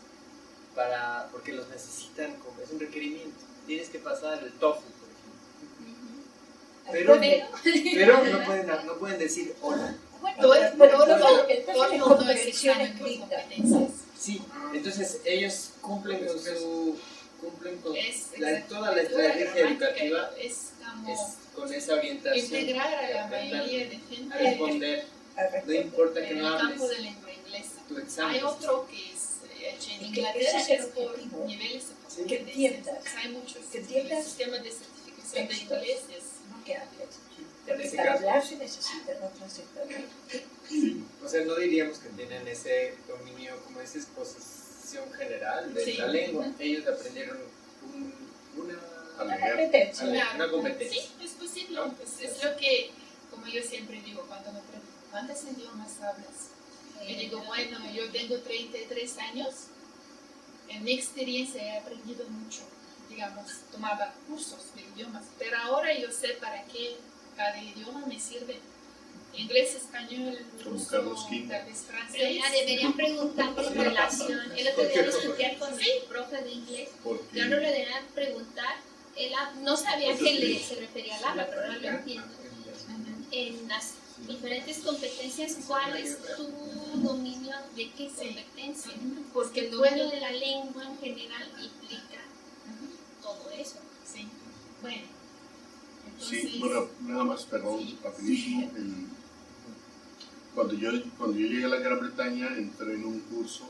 porque los necesitan, es un requerimiento. Tienes que pasar el TOEFL, por ejemplo. Pero no pueden decir hola. Todo el mundo es versión examen por escrita. competencias. Sí, entonces ellos cumplen con Es toda la estrategia educativa es como con esa orientación. integrar a la aprender mayoría de gente a responder, no importa que en no el campo hables de lengua inglesa. tu examen. Hay otro que es hecho en Y que Inglaterra, ese es el es por objetivo, niveles de que competencias. entiendas, Hay muchos que entiendas sistemas de certificación de textos. inglés. No que hables. En Porque ese para caso. hablar se necesitan otras estrategias. Sí. O sea, no diríamos que tienen ese dominio, como esa exposición general de Sí. la lengua. Ellos aprendieron A Una leer. competencia. una competencia. Sí, es posible. ¿No? Es lo que, como yo siempre digo, cuando me preguntan, ¿cuántos idiomas hablas? Yo digo, bueno, yo tengo 33 años. En mi experiencia he aprendido mucho. Digamos, tomaba cursos de idiomas, pero ahora yo sé para qué cada idioma me sirve. Inglés, español, Como ruso, Carlos King. tal vez Pero francés. ya deberían preguntar en relación. El otro día discutía con mi profe de inglés. Porque Ya no le deberían preguntar. No sabía que se refería al habla, pero ahora lo entiendo. En las diferentes competencias, ¿cuál es tu dominio de qué competencia? Porque el dominio de la lengua en general implica todo eso. Sí, bueno. sí, bueno, nada más, perdón, Sí. rapidísimo. Cuando yo llegué a la Gran Bretaña, entré en un curso,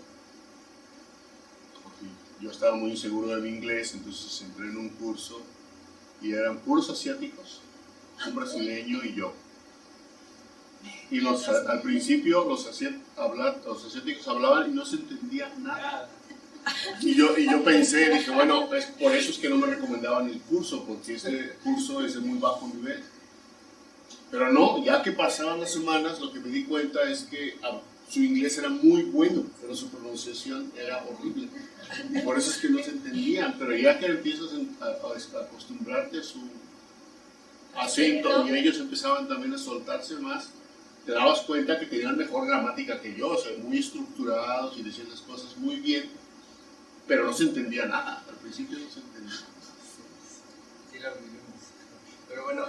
porque yo estaba muy inseguro de mi inglés, entonces entré en un curso y eran puros asiáticos, un brasileño y yo. Y al principio los asiáticos hablaban y no se entendía nada. Y yo pensé, dije, bueno, por eso es que no me recomendaban el curso, porque ese curso es de muy bajo nivel. Pero no, ya que pasaban las semanas, lo que me di cuenta es que su inglés era muy bueno, pero su pronunciación era horrible. Por eso es que no se entendían, pero ya que empiezas a acostumbrarte a su acento y ellos empezaban también a soltarse más, te dabas cuenta que tenían mejor gramática que yo, o sea, muy estructurados y decían las cosas muy bien, pero no se entendía nada, al principio no se entendía. Sí, lo vivimos. Pero bueno,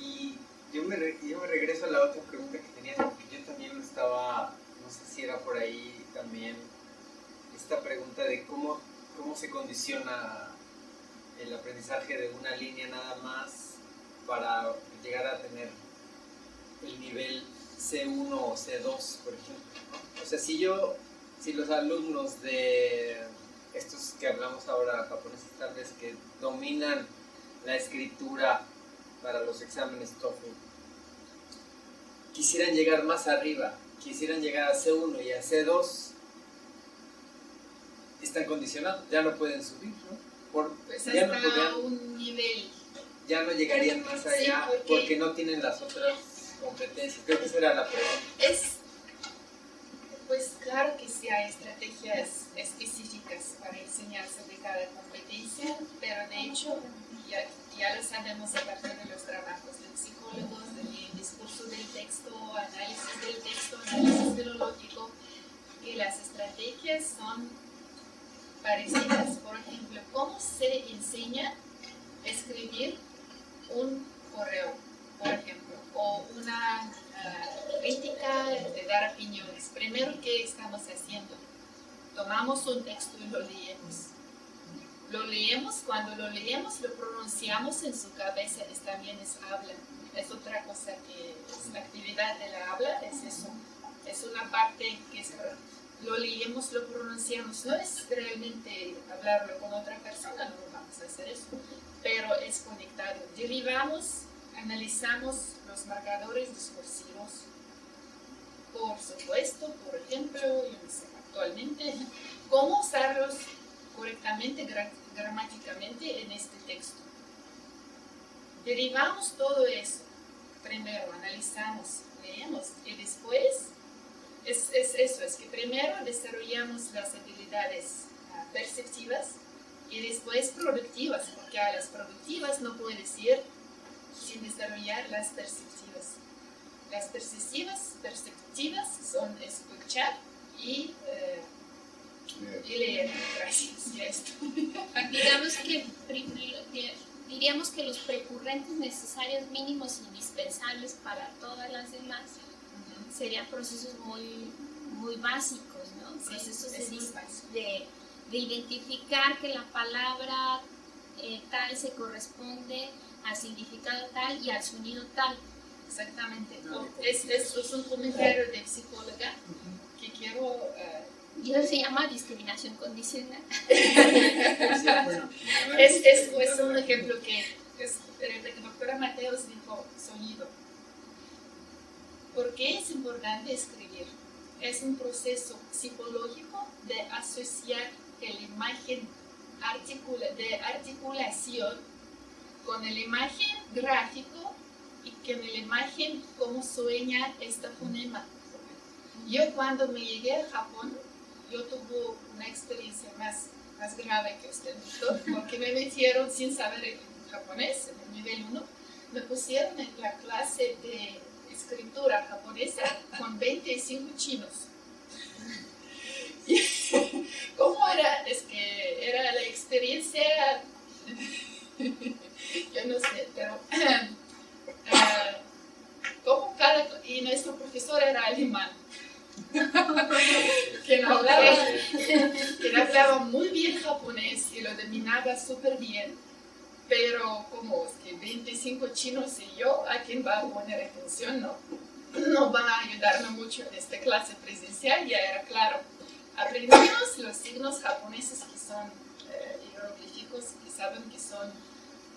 y yo me regreso a la otra pregunta que tenía, porque yo también lo estaba, no sé si era por ahí también, esta pregunta de cómo se condiciona el aprendizaje de una línea nada más para llegar a tener el nivel C1 o C2, por ejemplo, ¿no? O sea, si los alumnos de estos que hablamos ahora, japoneses tal vez, que dominan la escritura para los exámenes TOEFL, quisieran llegar más arriba, quisieran llegar a C1 y a C2, están condicionados, ya no pueden subir, ¿no? Pues ya hasta no podrían, un nivel. ya no llegarían más allá porque no tienen las otras competencias. Creo que esa era la pregunta. Pues claro que sí hay estrategias específicas para enseñar sobre cada competencia, pero de hecho ya lo sabemos a partir de los trabajos de psicólogos, del discurso del texto, análisis filológico, que las estrategias son parecidas. Por ejemplo, ¿cómo se enseña a escribir un correo, por ejemplo, o una crítica de dar opiniones? Primero, ¿qué estamos haciendo? Tomamos un texto y lo leemos. Cuando lo leemos, lo pronunciamos en su cabeza, también es habla. Es otra cosa que es la actividad de la habla, es eso. Es una parte que lo leemos, lo pronunciamos. No es realmente hablarlo con otra persona, no vamos a hacer eso, pero es conectado. Derivamos, analizamos los marcadores discursivos, por supuesto, por ejemplo, yo no sé, actualmente, cómo usarlos correctamente, gramáticamente en este texto. Derivamos todo eso. Primero analizamos, leemos y después es que primero desarrollamos las habilidades perceptivas y después productivas, porque a las productivas no puedes ir sin desarrollar las perceptivas. Las perceptivas son escuchar y leer. Gracias. Y esto. Diríamos que los precurrentes necesarios mínimos indispensables para todas las demás serían procesos muy básicos, ¿no? Sí, procesos de identificar que la palabra tal se corresponde al significado tal y al sonido tal. Exactamente. Esto es un comentario de psicóloga que quiero... Y eso se llama discriminación condicional. es un ejemplo que la doctora Mateos dijo, sonido. ¿Por qué es importante escribir? Es un proceso psicológico de asociar la imagen de articulación con la imagen gráfico y con la imagen cómo sueña este fonema. Yo cuando me llegué a Japón, yo tuve una experiencia más grave que usted, doctor, porque me metieron sin saber el japonés, en el nivel 1, me pusieron en la clase de escritura japonesa con 25 chinos. ¿Cómo era? Es que era la experiencia, yo no sé, pero y nuestro profesor era alemán. Quien hablaba muy bien japonés y lo dominaba súper bien, pero como es que 25 chinos y yo, ¿a quién va a poner atención? No va a ayudarme mucho en esta clase presencial, ya era claro. Aprendimos los signos japoneses que son hieroglíficos, que saben que son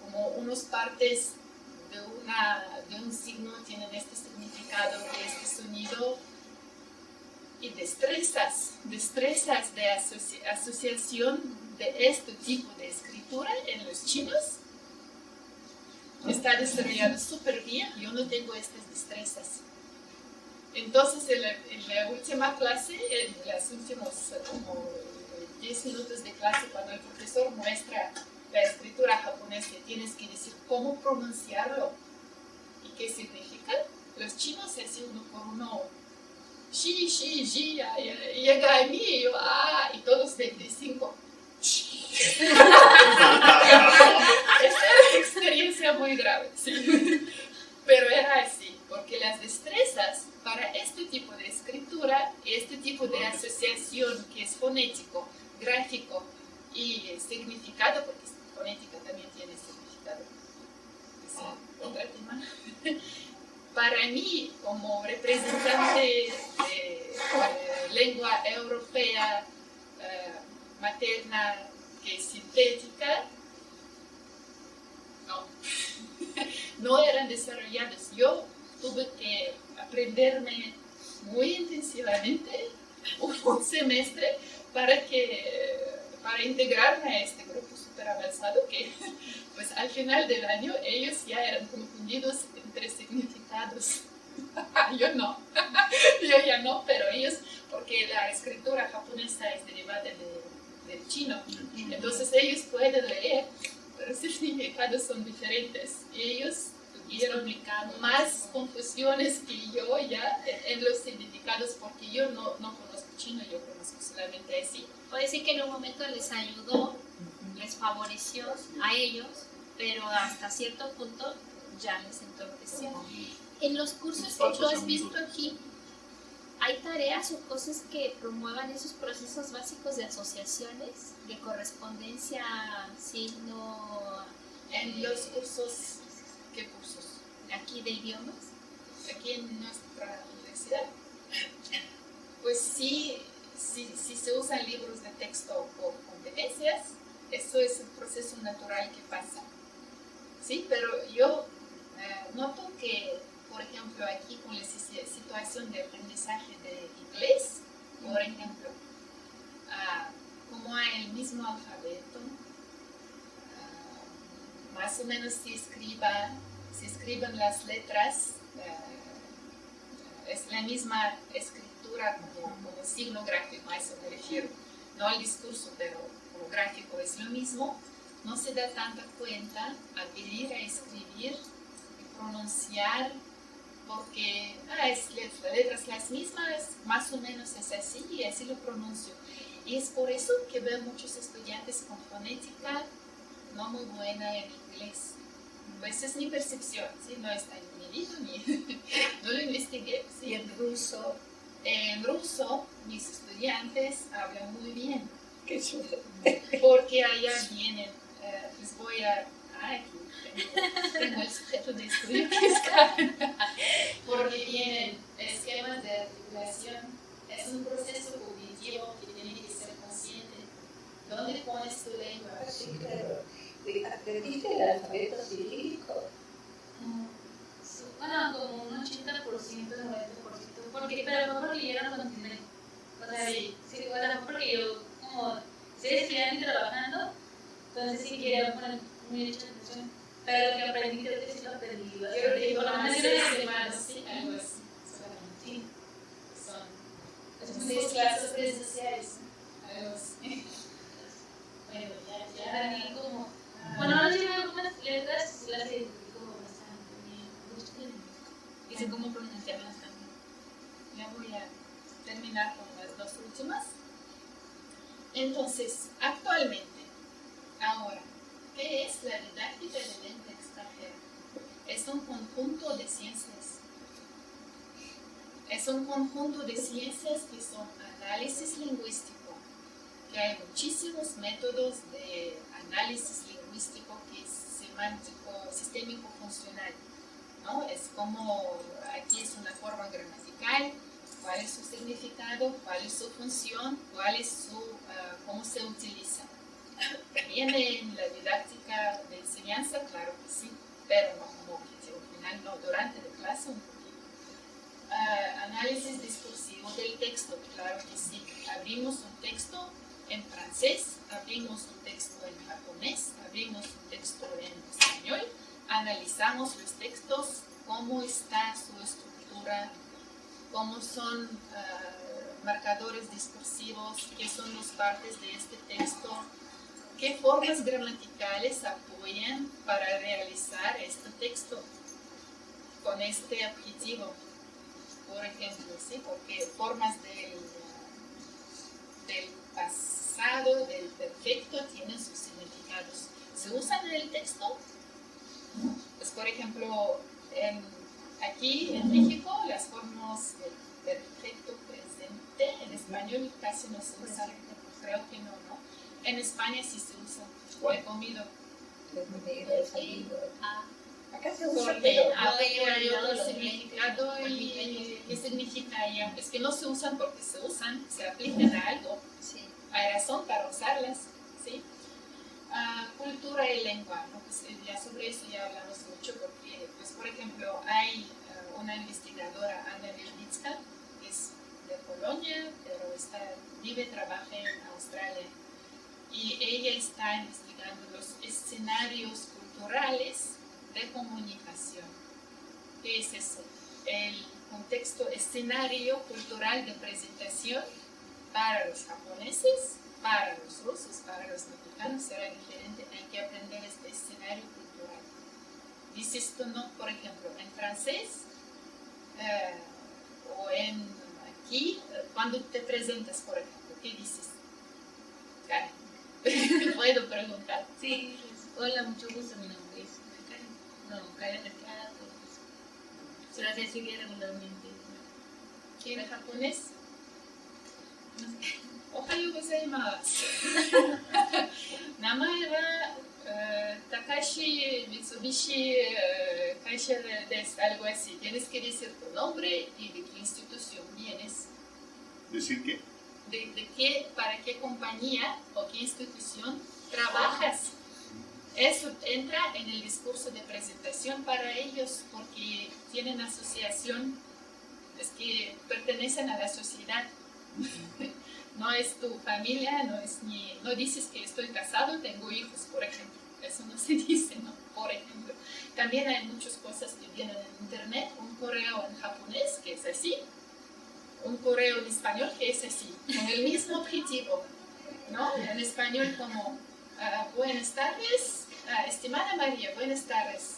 como unas partes de un signo, tienen este significado, este sonido. Y destrezas de asociación de este tipo de escritura en los chinos está desarrollado súper bien. Yo no tengo estas destrezas. Entonces, en la última clase, en los últimos como 10 minutos de clase, cuando el profesor muestra la escritura japonesa, tienes que decir cómo pronunciarlo y qué significa. Los chinos así uno por uno, shi, shi, shi, llega a mí y yo, y todos 25. Esta era una experiencia muy grave, sí. Pero era así, porque las destrezas para este tipo de escritura, este tipo de asociación que es fonético, gráfico y significado, porque fonética también tiene significado, es otro tema. Para mí, como representante de lengua europea materna que es sintética, no eran desarrollados. Yo tuve que aprenderme muy intensivamente un semestre para integrarme a este grupo súper avanzado que pues al final del año ellos ya eran confundidos entre significados. Yo no, yo ya no, pero ellos, porque la escritura japonesa es derivada del chino, entonces ellos pueden leer, pero los significados son diferentes. Ellos tuvieron más confusiones que yo ya en los significados, porque yo no conozco chino, yo conozco solamente así. Puede decir que en un momento les ayudó, les favoreció a ellos, pero hasta cierto punto ya les entorpeció. En los cursos que tú has visto aquí, ¿hay tareas o cosas que promuevan esos procesos básicos de asociaciones, de correspondencia, signo? En los cursos, ¿qué cursos? Aquí de idiomas. Aquí en nuestra universidad. Pues sí se usan libros de texto por competencias, eso es un proceso natural que pasa. Sí, pero yo noto que, por ejemplo, aquí con la situación de aprendizaje de inglés, por ejemplo, como hay el mismo alfabeto, más o menos se escriben las letras, es la misma escritura como signo gráfico, a eso me refiero, no al discurso, pero como gráfico es lo mismo. No se da tanta cuenta al venir a escribir y pronunciar, porque las letras las mismas, más o menos es así y así lo pronuncio. Y es por eso que veo muchos estudiantes con fonética no muy buena en inglés. Pues es mi percepción, ¿sí? No está en mi libro, no lo investigué. ¿Sí? ¿Y en ruso? En ruso, mis estudiantes hablan muy bien. Qué suerte. Porque allá vienen, les voy a... aquí tengo el sujeto de estudio que es Karen. Porque vienen esquemas de articulación. Es un proceso cognitivo que tiene que ser consciente. ¿Dónde pones tu lengua? Sí, claro. ¿Aprendiste el alfabeto cirílico? Bueno, como un 80%, 90%, pero no porque yo no continué. O sea, sí, o sea, porque yo como estoy estudiando y trabajando, entonces sí quería poner muy mucha atención. Pero lo que aprendí, creo que sí lo aprendí. Yo creo que por lo menos 6 semanas, sí, algo así. Sí. Son 6 clases presenciales, algo así. Bueno, ya aprendí como... Bueno, no sé algunas letras, las identifico como bastante bien. Y sé cómo pronunciarlas también. Ya voy a terminar con las 2 últimas. Entonces, actualmente, ahora, ¿qué es la didáctica de lengua extranjera? Es un conjunto de ciencias. Es un conjunto de ciencias que son análisis lingüístico, que hay muchísimos métodos de análisis lingüístico que es semántico, sistémico funcional, ¿no? Es como, aquí es una forma gramatical, cuál es su significado, cuál es su función, cuál es cómo se utiliza. Viene en la didáctica de enseñanza, claro que sí, pero no como objetivo final, no, durante la clase un poquito. Análisis discursivo del texto, claro que sí. Abrimos un texto en francés, abrimos un texto en japonés, abrimos un texto en español, analizamos los textos, cómo está su estructura cómo son marcadores discursivos, qué son las partes de este texto, qué formas gramaticales apoyan para realizar este texto con este objetivo. Por ejemplo, ¿sí? Porque formas del pasado, del perfecto, tienen sus significados. Se usan en el texto, pues por ejemplo, aquí en México las formas del perfecto presente en español casi no se usan, creo que no, ¿no? En España sí se usa, he comido. Acá se usa, Porque pero hay otro significado y ¿qué significa allá? Es que no se usan porque se usan, se aplican a algo. Sí. Hay razón para usarlas, ¿sí? Cultura y lengua, ¿no? Pues ya sobre eso ya hablamos mucho porque, pues por ejemplo, hay una investigadora, Anna Wierzbicka, que es de Polonia, pero vive y trabaja en Australia. Y ella está investigando los escenarios culturales de comunicación. ¿Qué es eso? El contexto escenario cultural de presentación para los japoneses, para los rusos, para los mexicanos será diferente. Hay que aprender este escenario cultural. Dice esto, ¿no? Por ejemplo, en francés o en aquí, cuando te presentas, por ejemplo, ¿qué dices? Karen, te puedo preguntar. Sí, hola, mucho gusto, mi nombre es Karen. No, Karen Mercado. Solo se sigue regularmente. ¿Quién es japonés? Ohayo gozaimasu. Namae wa Takashi Mitsubishi Kaisha desu, algo así. Tienes que decir tu nombre y de qué institución vienes. ¿Decir qué? De qué, para qué compañía o qué institución trabajas. Eso entra en el discurso de presentación para ellos porque tienen asociación, es que pertenecen a la sociedad. No es tu familia, no dices que estoy casado, tengo hijos, por ejemplo. Eso no se dice, ¿no? Por ejemplo. También hay muchas cosas que vienen en internet, un correo en japonés que es así, un correo en español que es así, con el mismo objetivo, ¿no? En español como buenas tardes, estimada María, buenas tardes.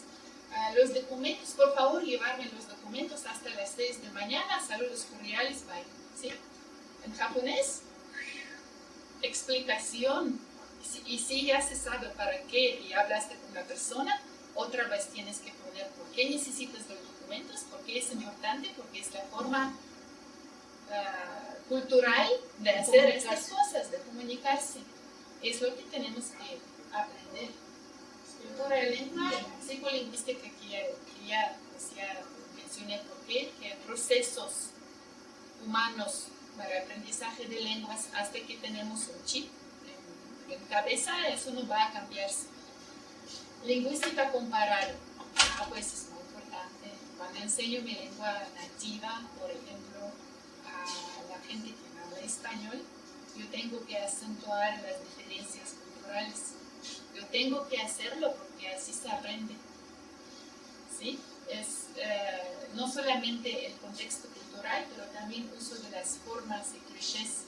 Los documentos, por favor, llevarme los documentos hasta las 6 de mañana, saludos cordiales, bye. ¿Sí? En japonés, explicación, y si ya se sabe para qué y hablaste con la persona, otra vez tienes que poner por qué necesitas los documentos, por qué es importante, porque es la forma cultural de hacer estas cosas, de comunicarse. Es lo que tenemos que aprender. Cultura y lengua, psicolingüística que ya mencioné por qué, que procesos humanos para aprendizaje de lenguas hasta que tenemos un chip en cabeza, eso no va a cambiarse. Lingüística comparada, pues es muy importante. Cuando enseño mi lengua nativa, por ejemplo, a la gente que habla español, yo tengo que acentuar las diferencias culturales. Yo tengo que hacerlo porque así se aprende. ¿Sí? Es no solamente el contexto cultural, pero también uso de las formas y clichés.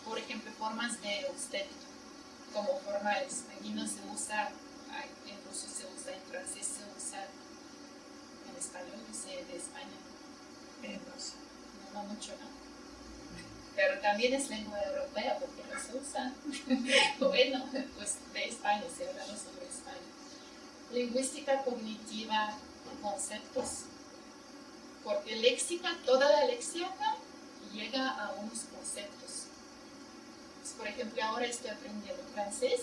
Por ejemplo, formas de usted como formales. Aquí no se usa, en ruso se usa, en francés se usa, en español no sé, de España. No mucho, ¿no? Pero también es lengua europea porque no se usa. Bueno, pues de España, si hablamos sobre España. Lingüística cognitiva, conceptos. Porque léxica, toda la léxica llega a unos conceptos. Pues, por ejemplo, ahora estoy aprendiendo francés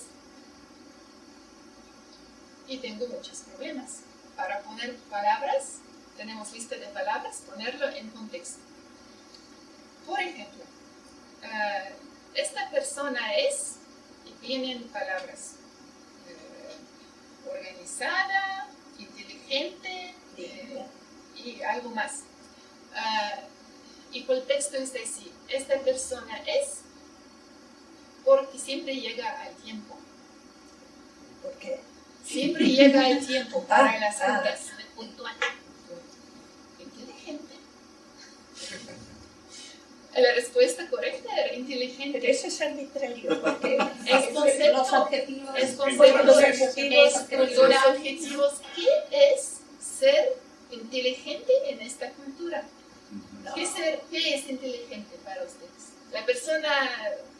y tengo muchos problemas. Para poner palabras, tenemos lista de palabras, ponerlo en contexto. Por ejemplo, esta persona es, y vienen palabras, organizada, inteligente y algo más. Y el contexto es decir, esta persona es porque siempre llega al tiempo. ¿Por qué? Siempre llega al tiempo para las cosas. Puntual. Inteligente. La respuesta correcta era inteligente. Pero eso es arbitrario, porque Es concepto. Los objetivos. Es En concepto, francés. es cultura, objetivos. ¿Qué es ser inteligente en esta cultura? ¿Qué es inteligente para ustedes? La persona,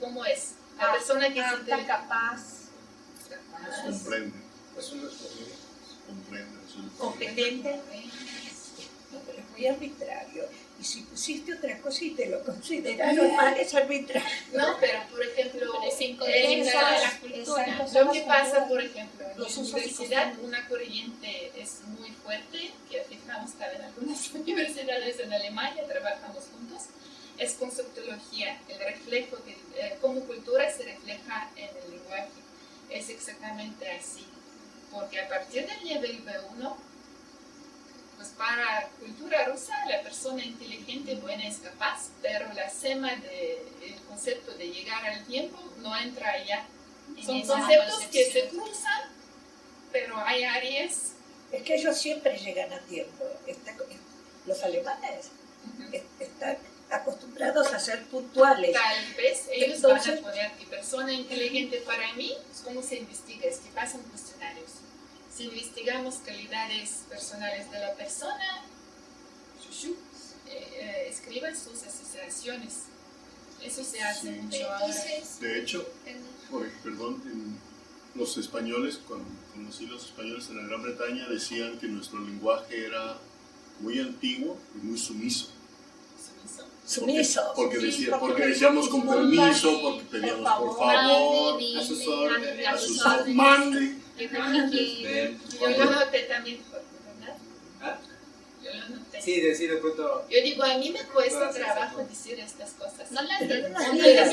¿cómo es? La persona que es Apta, inteligente. capaz. Comprende. Es un descubrimiento. Comprende. Es un- Competente. No, pero es muy arbitrario. Y si pusiste otra cosa y te lo consideraron mal, es arbitrario. No, pero por ejemplo, Pero es en incoherente la- de la cultura. lo que pasa, por ejemplo, en la Los usos y universidad, costumbres. una corriente es muy fuerte, que fijamos también en algunas universidades en Alemania, trabajamos juntos, es conceptología, el reflejo de cómo cultura se refleja en el lenguaje. Es exactamente así, porque a partir del nivel B1, pues para cultura rusa, la persona inteligente, buena, es capaz, pero la sema del concepto de llegar al tiempo no entra allá. Son esa conceptos que se concepción. cruzan, pero hay áreas. Es que ellos siempre llegan a tiempo. Los alemanes están acostumbrados a ser puntuales. Tal vez ellos Entonces- van a poner que persona inteligente para mí, ¿cómo se investiga? Es que pasan cuestionarios. Si investigamos calidades personales de la persona, escriban sus asociaciones. Eso se hace mucho ahora. Entonces, De hecho, los españoles, cuando conocí los españoles en la Gran Bretaña, decían que nuestro lenguaje era muy antiguo y muy sumiso. Sumisos. Porque, Sí, porque decíamos con permiso, porque pedíamos por favor, mande, a sus dime, órdenes, a a sus sus órdenes. mande. yo creo que Yo lo noté también, ¿verdad? ¿Ah? Yo lo noté. Sí, decir de pronto. Yo digo, a mí me cuesta Sí, trabajo sí. decir estas cosas. no las Pero digo. no las Mucho, digas.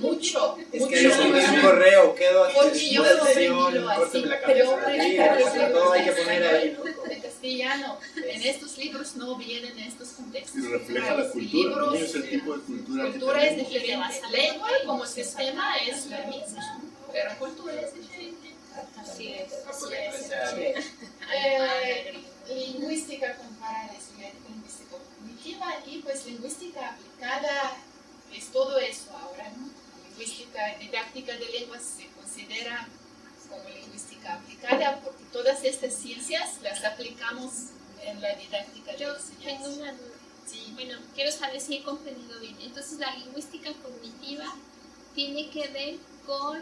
mucho. Es que es un correo, quedo a Porque yo disposición, aprendí así, córteme la pero cabeza. pero- Todo hay que poner ahí, ¿no? De castellano. En estos libros no vienen estos contextos. Y refleja la Los cultura, libros, ¿no? Es el tipo de cultura que cultura es tenemos. diferente. Lengua como sistema es la misma, pero cultura es diferente. Así es. Así es. Alemán, Lingüística comparada, lingüística cognitiva y pues lingüística aplicada, es todo eso ahora, ¿no? Lingüística didáctica de lenguas se considera como lingüística aplicada porque todas estas ciencias las aplicamos en la didáctica de Yo los tengo una duda. Sí. Bueno, quiero saber si he comprendido bien. Entonces, la lingüística cognitiva tiene que ver con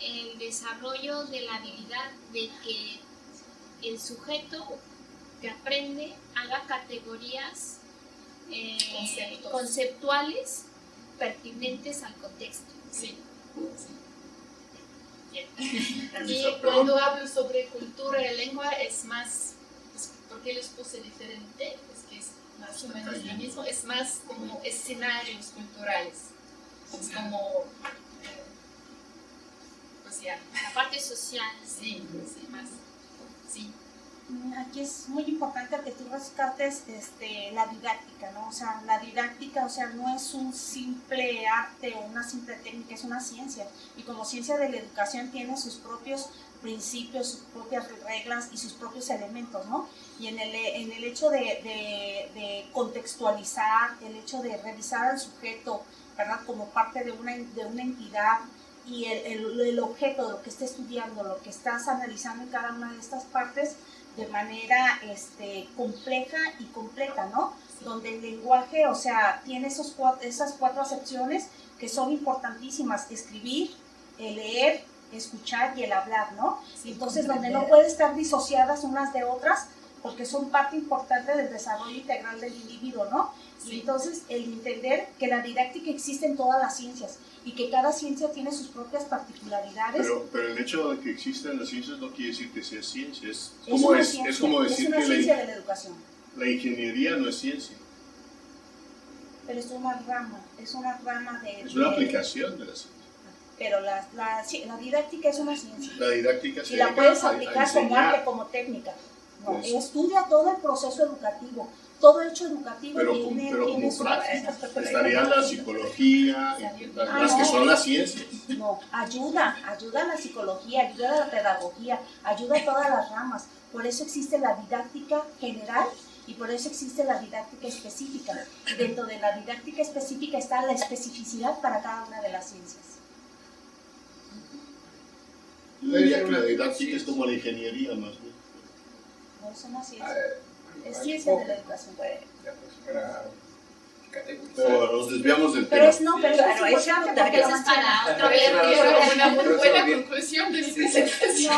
el desarrollo de la habilidad de que el sujeto que aprende haga categorías Conceptos. conceptuales pertinentes al contexto. Sí. Bien. Elisa, Y perdón. cuando hablo sobre cultura y lengua es más, pues, ¿por qué les puse diferente? Es que es más o menos lo mismo, es más como escenarios culturales. Es como, pues ya, La parte social. sí, sí, más, sí. Aquí es muy importante que tú rescates la didáctica, ¿no? O sea, la didáctica, o sea, no es un simple arte o una simple técnica, es una ciencia. Y como ciencia de la educación tiene sus propios principios, sus propias reglas y sus propios elementos, ¿no? Y en el hecho de contextualizar, el hecho de revisar al sujeto, ¿verdad? Como parte de una entidad y el objeto de lo que está estudiando, lo que estás analizando en cada una de estas partes, de manera compleja y completa, ¿no? Donde el lenguaje, o sea, tiene esas cuatro acepciones que son importantísimas: escribir, el leer, escuchar y el hablar, ¿no? Entonces, donde no pueden estar disociadas unas de otras, porque son parte importante del desarrollo integral del individuo, ¿no? Y entonces, el entender que la didáctica existe en todas las ciencias y que cada ciencia tiene sus propias particularidades. Pero el hecho de que existan las ciencias no quiere decir que sea ciencia. Es Es como, una es ciencia, como es decir una que ciencia de la educación, la ingeniería no es ciencia, pero es una rama de... es una aplicación de la ciencia. Pero la didáctica es una ciencia. La didáctica se Y la dedica puedes a aplicar como enseñar. arte, como técnica. No, Eso. estudia todo el proceso educativo. Todo hecho educativo Pero tiene como su... práctica, estaría la psicología, las que son las ciencias. No, ayuda a la psicología, ayuda a la pedagogía, ayuda a todas las ramas. Por eso existe la didáctica general Y por eso existe la didáctica específica. Dentro de la didáctica específica está la especificidad para cada una de las ciencias. Yo diría que la didáctica es como la ingeniería más bien. No es una ciencia. Es ciencia de la educación. Pero nos desviamos del Pero tema. es no, pero es importante porque Eso es para otro Creo video. que era una muy Pero buena solo bien. conclusión de mi No, presentación.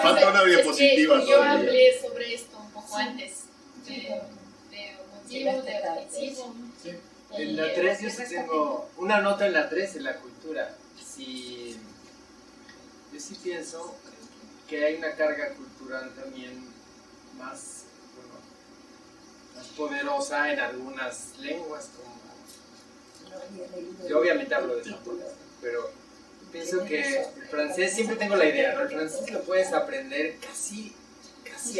Falta una diapositiva Yo todavía. hablé sobre esto un poco antes, Sí, de motivo, de objetivo. En la 3 yo sí tengo una nota en la 3 en la cultura. Sí, yo sí pienso que hay una carga cultural también más, bueno, más poderosa en algunas lenguas, como yo obviamente hablo de japonés, pero pienso que el francés, siempre tengo la idea, ¿no? El francés lo puedes aprender casi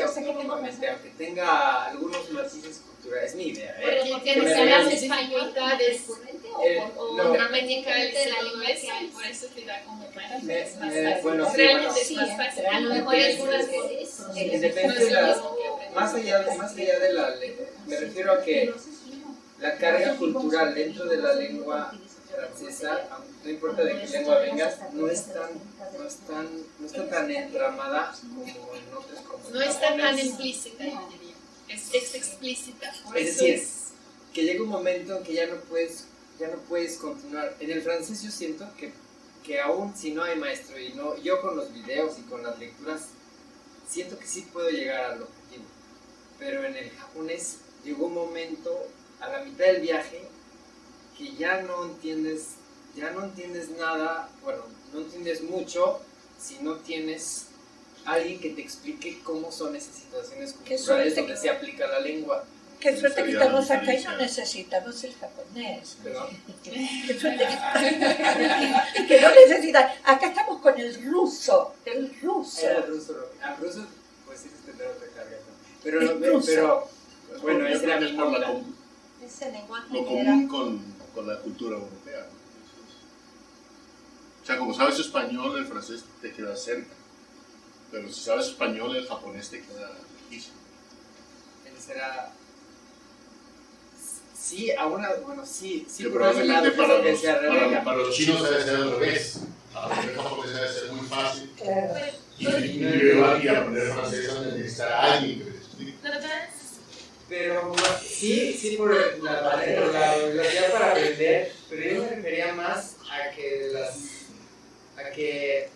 autónomamente, aunque tenga algunos matices culturales, es mi idea, ¿eh? Porque no no sabes sabes español dificultades recurrente No. o de gramaticales y la todo lengua eso, que hay. y por eso te da como más Me- fácil. bueno, sí, Realmente bueno. es más fácil. A lo mejor hay algunas veces. No Depende es de lo la, mismo que aprender. más allá de la lengua, me refiero a que la carga cultural dentro de la lengua francesa, no importa de qué lengua vengas, no está tan entramada como en otras, como No en está tan japonés. implícita, yo diría. Es explícita. Por Es eso decir, que llega un momento en que ya no puedes continuar. En el francés yo siento que aún si no hay maestro y no, yo con los videos y con las lecturas siento que sí puedo llegar al objetivo. Pero en el japonés llegó un momento a la mitad del viaje que ya no entiendes nada, bueno, no entiendes mucho si no tienes alguien que te explique cómo son esas situaciones Qué culturales suerte donde se aplica la lengua. Qué suerte que Sería estamos acá y no diferencia. necesitamos el japonés. ¿Perdón? Qué suerte que no necesitan. Acá estamos con el ruso. El ruso. Era el ruso. Al ruso, pues sí, se tendrá otra carga, ¿no? Pero, El ruso. pero bueno, Yo esa creo era que mi es por novela. Ese lenguaje lo que era. común con la cultura europea. ¿No? O sea, como sabes español, el francés te queda cerca. Pero si sabes español, el japonés te queda lejísimo. Él será. Sí, sí, Que por ese lado, probablemente pienso que sea relega. para los chinos debe ser al revés. Aprender japonés debe ser muy fácil. Claro. Y aprender francés donde necesitar a alguien que te explique. Pero sí, por la velocidad para aprender, pero yo me refería más a que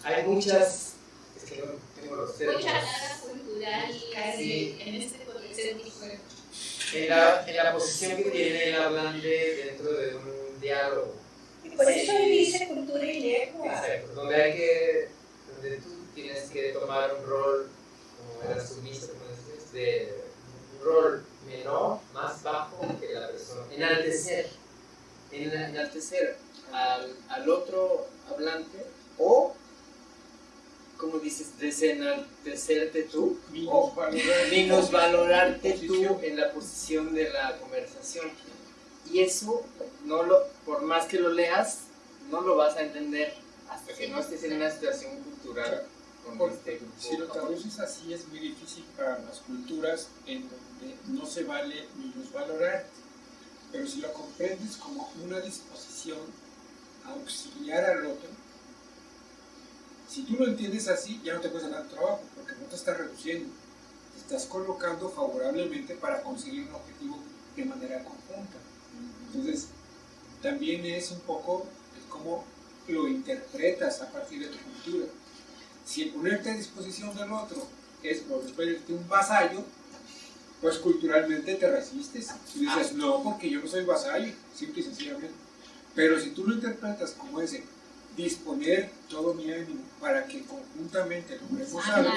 hay muchas. Es que no tengo los términos. Mucha carga cultural Sí. en este contexto. En la posición que tiene el hablante dentro de un diálogo. Y por eso dice cultura y lengua. Exacto, donde tú tienes que tomar un rol como el sumisa, de un rol menor, más bajo que la persona. Enaltecer al otro hablante o, como dices, desenaltecerte tú o minusvalorarte tú en la posición de la conversación. Y eso, por más que lo leas, no lo vas a entender hasta que no estés en una situación cultural con este grupo. Si lo traduces así es muy difícil para las culturas en donde no se vale minusvalorar, pero si lo comprendes como una disposición a auxiliar al otro, si tú lo entiendes así, ya no te cuesta nada trabajo, porque no te estás reduciendo, te estás colocando favorablemente para conseguir un objetivo de manera conjunta. Entonces, también es un poco cómo lo interpretas a partir de tu cultura. Si el ponerte a disposición del otro es volverte un vasallo, pues culturalmente te resistes y dices, no, porque yo no soy vasallo, simple y sencillamente. Pero si tú lo interpretas como ese, disponer todo mi ánimo para que conjuntamente logremos algo,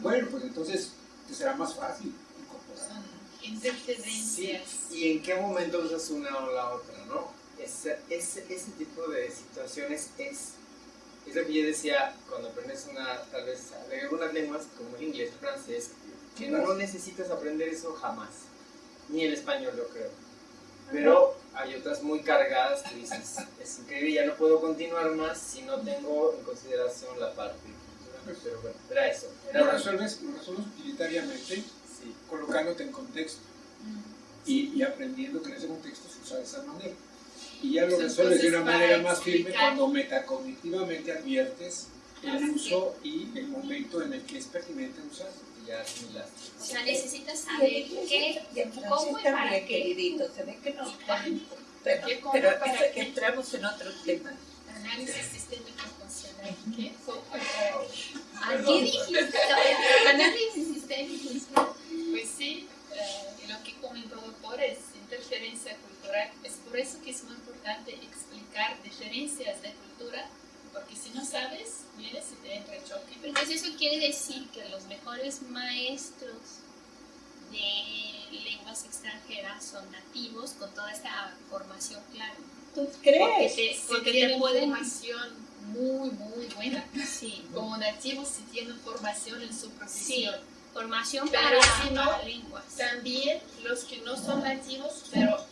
bueno, pues entonces te será más fácil incorporar. son interferencias. Sí, y en qué momento usas una o la otra, ¿no? Ese tipo de situaciones es lo que yo decía cuando aprendes tal vez algunas lenguas como el inglés, francés, que no necesitas aprender eso jamás, ni el español yo creo, pero hay otras muy cargadas que dices, es increíble, ya no puedo continuar más si no tengo en consideración la parte cultural. pero bueno, era eso. Lo resuelves utilitariamente Sí. colocándote en contexto y aprendiendo que en ese contexto se usa de esa manera. Y ya lo Son resuelves de una cosas manera para más firme explicar. cuando metacognitivamente adviertes el uso y el momento en el que es pertinente usar. Y ya asimilaste. O sea, necesitas Y saber en inglés qué, y en cómo francés y para también, qué. queridito, se ve que no. ¿Qué, Pero, cómo, pero para eso, qué? entramos en otro tema. Análisis sistémico funcional. ¿Qué? ¿Cómo y para qué? Aquí dijiste, análisis sistémico. Pues sí, y lo que comentó el doctor es interferencia cultural. Es por eso que es muy importante explicar diferencias de cultura, porque si no sabes, vienes y te entra el choque. Entonces eso quiere decir que los mejores maestros de lenguas extranjeras son nativos con toda esta formación clara. ¿Tú Porque crees? porque te tienen pueden... formación muy buena. Sí, Como nativos sí tienen formación en su sí, profesión. formación Pero para, si no, para lenguas. También los que no son nativos, pero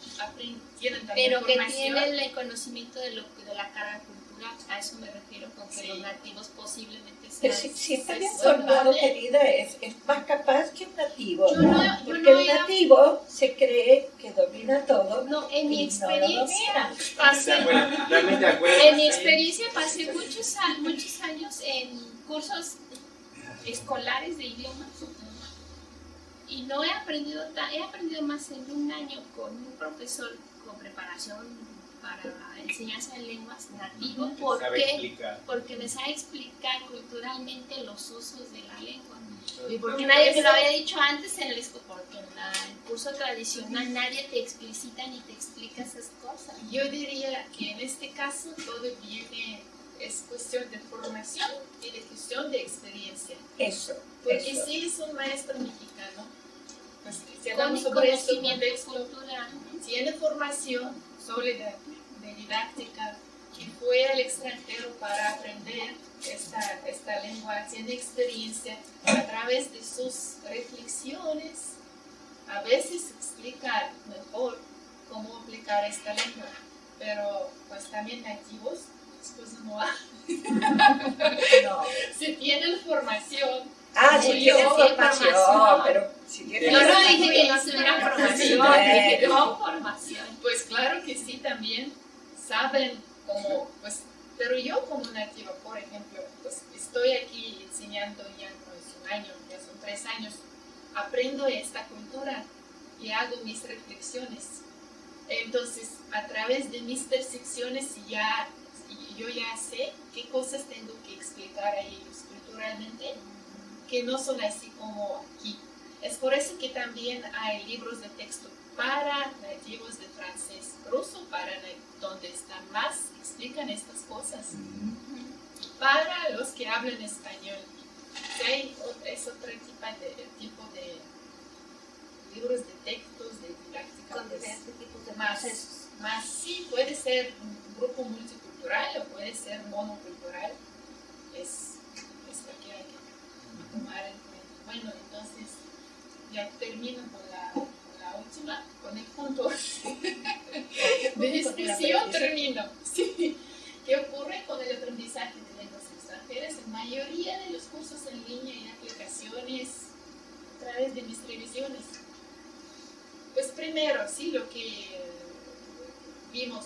tienen también Pero que formación. tienen el conocimiento de la carga cultural. A eso me refiero con que Sí. los nativos posiblemente Pero sean... si está bien es formado, normal. querida, es más capaz que un nativo. Yo no Porque el era- nativo se cree que domina todo. No, en mi y no lo experiencia domina. pasé... Realmente de acuerdo. En mi experiencia pasé muchos años en cursos escolares de idiomas y no he aprendido, he aprendido más en un año con un profesor con preparación para enseñanza de lenguas nativo, Sabe explicar. porque me sabe explicar culturalmente los usos de la lengua. Y Porque porque nadie me lo había dicho antes en el curso tradicional, nadie te explicita ni te explica esas cosas. yo diría que en este caso todo viene, es cuestión de formación y de cuestión de experiencia. Eso. Porque eso. si es un maestro mexicano, pues si Con hablamos sobre este conocimiento contexto, cultural. tiene formación sólida de didáctica, que fue al extranjero para aprender esta lengua, tiene experiencia a través de sus reflexiones, a veces explica mejor cómo aplicar esta lengua, pero pues también nativos, pues no va. No. Si tienen formación, Ah, si Sí, tiene yo, formación, formación. pero si tiene Yo no formación. dije que no tuviera formación, Sí, dije bueno. no formación. pues claro que sí también saben cómo, pues, pero yo como nativa, por ejemplo, pues estoy aquí enseñando ya no es un año, ya son 3 años, aprendo esta cultura y hago mis reflexiones. Entonces, a través de mis percepciones yo ya sé qué cosas tengo que explicar a ellos culturalmente, que no son así como aquí. Es por eso que también hay libros de texto para nativos de francés, ruso, donde están más, explican estas cosas. Para los que hablan español, es otro tipo de libros de textos, de didáctica. Con pues, diferentes tipos de más, procesos. más sí, puede ser un grupo multicultural o puede ser monocultural. Es lo que hay que tomar en cuenta. Bueno, entonces ya termino con la última, con el punto de discusión termino. Sí. ¿Qué ocurre con el aprendizaje de lenguas extranjeras? En mayoría de los cursos en línea y aplicaciones a través de mis revisiones. Pues primero, sí, lo que vimos,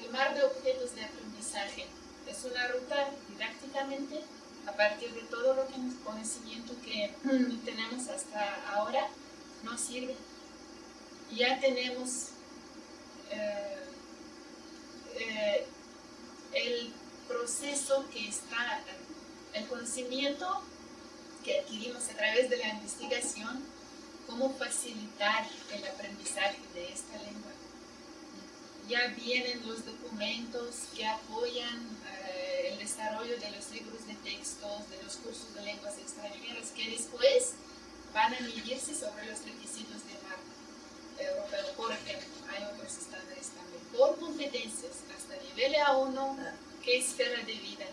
el mar de objetos de aprendizaje es una ruta didácticamente a partir de todo lo que el conocimiento que tenemos hasta ahora nos sirve. Ya tenemos el proceso que está, el conocimiento que adquirimos a través de la investigación, cómo facilitar el aprendizaje de esta lengua. Ya vienen los documentos que apoyan el desarrollo de los libros de textos, de los cursos de lenguas extranjeras, que después van a medirse sobre los requisitos del marco europeo. Por ejemplo, hay otros estándares también. Por competencias, hasta nivel A1, ¿qué esfera de vida?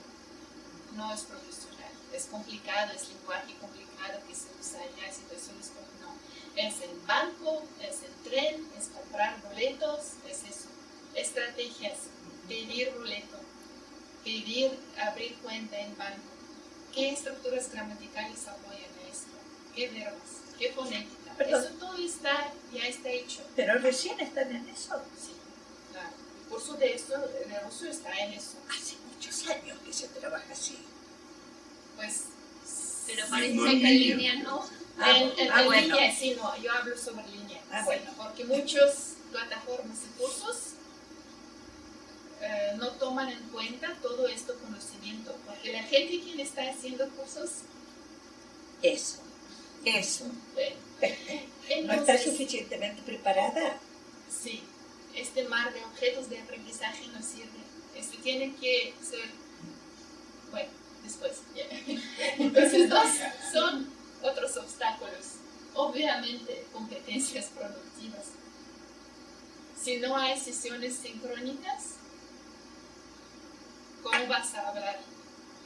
No es profesional, es complicado, es lenguaje complicado que se usa ya, situaciones como no. Es en banco, es en tren, es comprar boletos, es eso. Estrategias, pedir boleto, pedir abrir cuenta en banco. ¿Qué estructuras gramaticales apoyan a esto? ¿Qué verbos? ¿Qué fonética? Perdón. Eso todo ya está hecho. Pero recién están en eso. Sí, claro. El curso de ruso está en eso. Hace muchos años que se trabaja así. Pues, Pero Sí, parece no que en en línea. línea no. en bueno. línea sí, no, yo hablo sobre línea. Ah, Sí, bueno. porque muchas plataformas y cursos no toman en cuenta todo este conocimiento. Porque la gente que está haciendo cursos, Eso. ¿No está entonces, suficientemente preparada? sí, este mar de objetos de aprendizaje no sirve. Tiene que ser, bueno, después. Ya. Entonces, dos son otros obstáculos. Obviamente, competencias productivas. Si no hay sesiones sincrónicas, ¿cómo vas a hablar?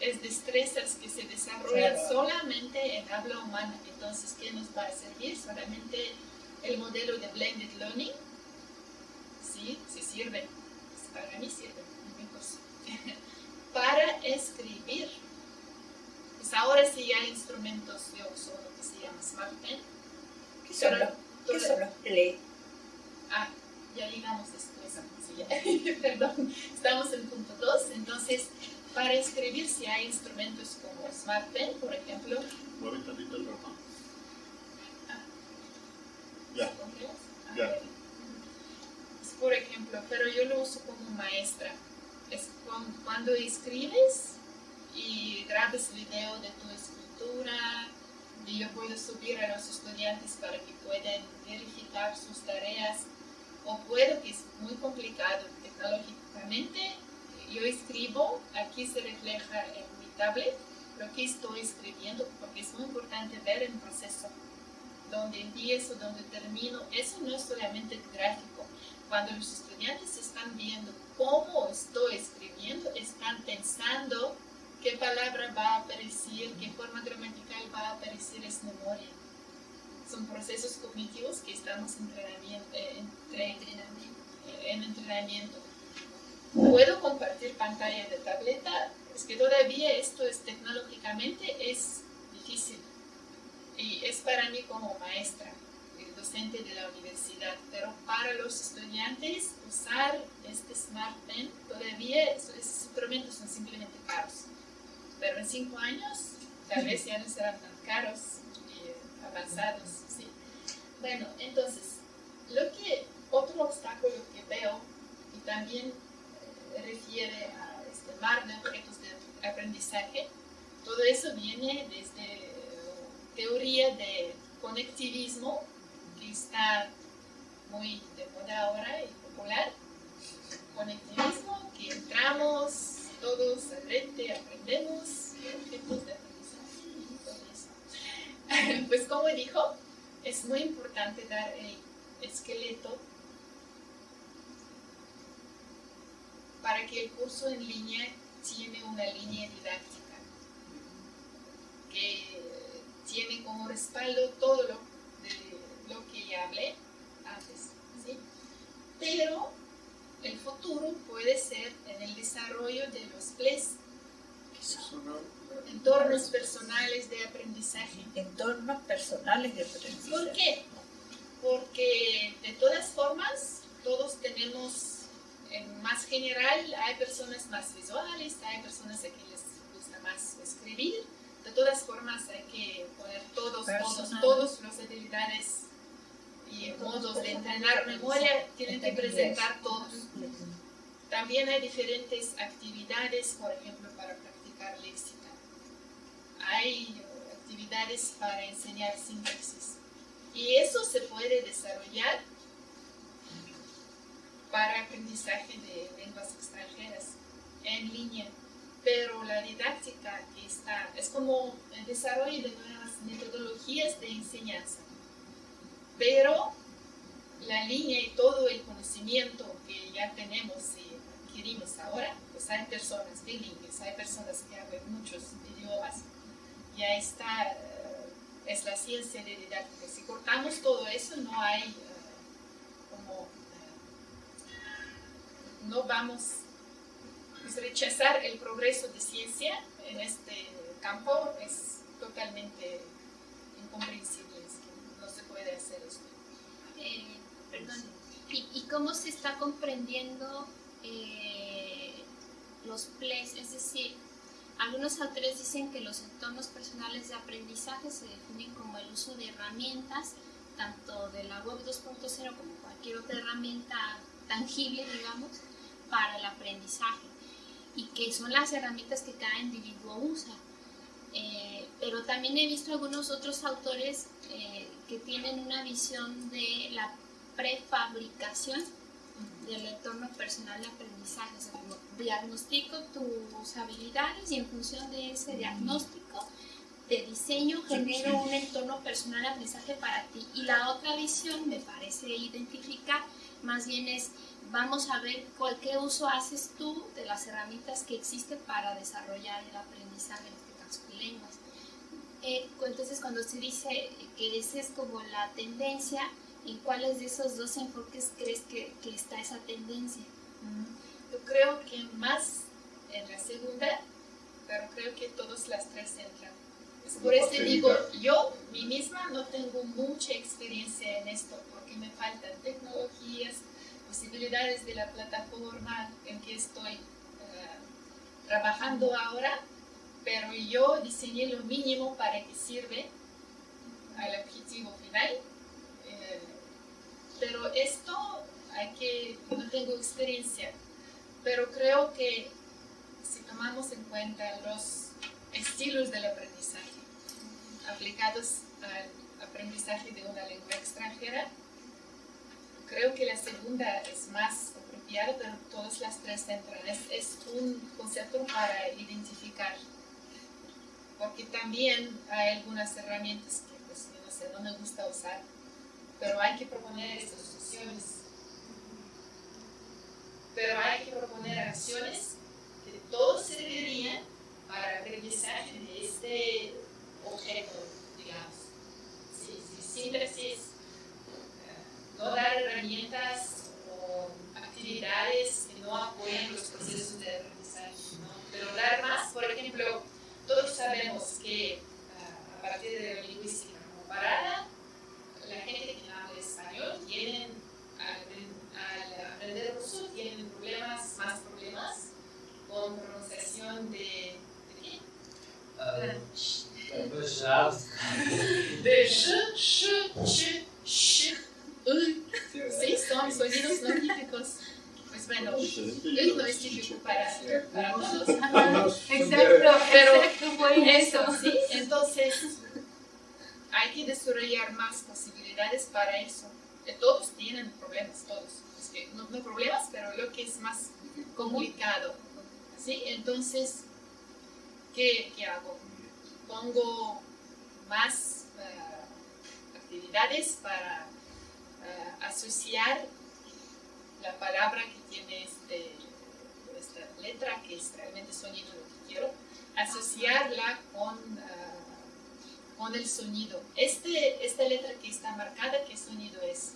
Es destrezas que se desarrollan Claro. solamente en habla humana. Entonces, ¿qué nos va a servir? Solamente el modelo de blended learning. Sí, sí sirve. Para mí sirve. En mi curso. Para escribir. Pues ahora sí hay instrumentos, yo uso lo que se llama Smart Pen. ¿Qué son los? ¿Qué son los play? Ah, ya llegamos después. Sí, ya. Perdón, estamos en punto 2. Entonces, para escribir, si hay instrumentos como Smart Pen, por ejemplo. Mueve tantito el ratón. Ah. Ya, ¿Comprendes? Ah, ya. bueno. Pues, por ejemplo, pero yo lo uso como maestra. Es cuando escribes y grabas video de tu escritura, y yo puedo subir a los estudiantes para que puedan verificar sus tareas, o puedo, que es muy complicado tecnológicamente, yo escribo, aquí se refleja en mi tablet lo que estoy escribiendo, porque es muy importante ver el proceso, donde empiezo, donde termino. Eso no es solamente gráfico. Cuando los estudiantes están viendo cómo estoy escribiendo, están pensando qué palabra va a aparecer, qué forma gramatical va a aparecer, es memoria. Son procesos cognitivos que estamos en entrenamiento. Puedo compartir pantalla de tableta, es que todavía esto es tecnológicamente es difícil. Y es para mí como maestra, docente de la universidad, pero para los estudiantes usar este Smart Pen, todavía esos instrumentos son simplemente caros. Pero en 5 años tal vez ya no serán tan caros y avanzados, ¿sí? Bueno, entonces, otro obstáculo que veo, y también refiere a este mar de objetos de aprendizaje, todo eso viene desde teoría de conectivismo, que está muy de moda ahora y popular. Conectivismo, que entramos todos al frente, aprendemos objetos de aprendizaje y todo eso. Pues como dijo, es muy importante dar el esqueleto para que el curso en línea tiene una línea didáctica que tiene como respaldo todo lo que ya hablé antes, ¿sí? Pero el futuro puede ser en el desarrollo de los PLES, entornos personales de aprendizaje. Entornos personales de aprendizaje. ¿Por qué? Porque de todas formas, todos tenemos, en más general, hay personas más visuales, hay personas a quienes les gusta más escribir. De todas formas, hay que poner todas las habilidades y modos de entrenar memoria, tienen que presentar todos. También hay diferentes actividades, por ejemplo, para practicar léxica. Hay actividades para enseñar sintaxis. Y eso se puede desarrollar para aprendizaje de lenguas extranjeras en línea. Pero la didáctica que está, es como el desarrollo de nuevas metodologías de enseñanza. Pero la línea y todo el conocimiento que ya tenemos y adquirimos ahora, pues hay personas bilingües, hay personas que hablan muchos idiomas. Ya está, es la ciencia de didáctica. Si cortamos todo eso, no hay no vamos a rechazar el progreso de ciencia en este campo es totalmente incomprensible, es que no se puede hacer esto. Perdón, ¿y cómo se está comprendiendo los PLEs? Es decir, algunos autores dicen que los entornos personales de aprendizaje se definen como el uso de herramientas, tanto de la web 2.0 como cualquier otra herramienta tangible, digamos, para el aprendizaje, y que son las herramientas que cada individuo usa. Pero también he visto algunos otros autores que tienen una visión de la prefabricación del entorno personal de aprendizaje. O sea, como diagnostico tus habilidades y en función de ese diagnóstico de diseño genero un entorno personal de aprendizaje para ti. Y la otra visión me parece identificar más bien es, vamos a ver qué uso haces tú de las herramientas que existen para desarrollar el aprendizaje, en este caso lenguas. Entonces, cuando se dice que esa es como la tendencia, ¿en cuáles de esos dos enfoques crees que está esa tendencia? Yo creo que más en la segunda, pero creo que todas las tres entran. Por eso digo, yo, mí misma, no tengo mucha experiencia en esto, porque me faltan tecnologías, posibilidades de la plataforma en que estoy trabajando ahora, pero yo diseñé lo mínimo para que sirve al objetivo final. Pero esto no tengo experiencia, pero creo que si tomamos en cuenta los estilos del aprendizaje aplicados al aprendizaje de una lengua extranjera, creo que la segunda es más apropiada, pero todas las tres entran. Es un concepto para identificar, porque también hay algunas herramientas que pues, yo no sé, no me gusta usar, pero hay que proponer estas opciones. Pero hay que proponer acciones que todos servirían para aprendizaje de este objeto, digamos. Si síntesis, no dar herramientas o actividades que no apoyen los procesos de aprendizaje, ¿no? Pero dar más, por ejemplo, todos sabemos que a partir de la lingüística comparada, la gente que habla español al aprender ruso tienen más problemas con pronunciación de ¿qué? De sí, son sonidos no típicos. Pues bueno, no es típico para todos. Pero eso, ¿sí? Entonces, hay que desarrollar más posibilidades para eso. Todos tienen problemas, todos. Es que no problemas, pero lo que es más complicado. ¿Sí? Entonces, ¿qué hago? Pongo más actividades para asociar la palabra que tiene esta letra, que es realmente sonido lo que quiero, asociarla con el sonido. Esta letra que está marcada, ¿qué sonido es?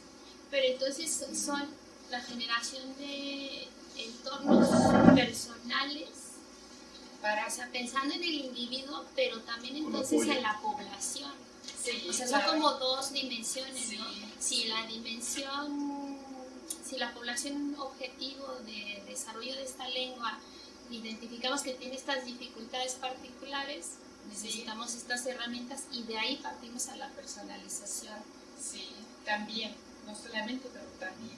Pero entonces son la generación de entornos personales, o sea, pensando en el individuo, pero también entonces en la población. Sí, o sea, claro. son como dos dimensiones, Sí, ¿no? sí. Si la población objetivo de desarrollo de esta lengua identificamos que tiene estas dificultades particulares, necesitamos estas herramientas y de ahí partimos a la personalización. Sí, también, no solamente, pero también.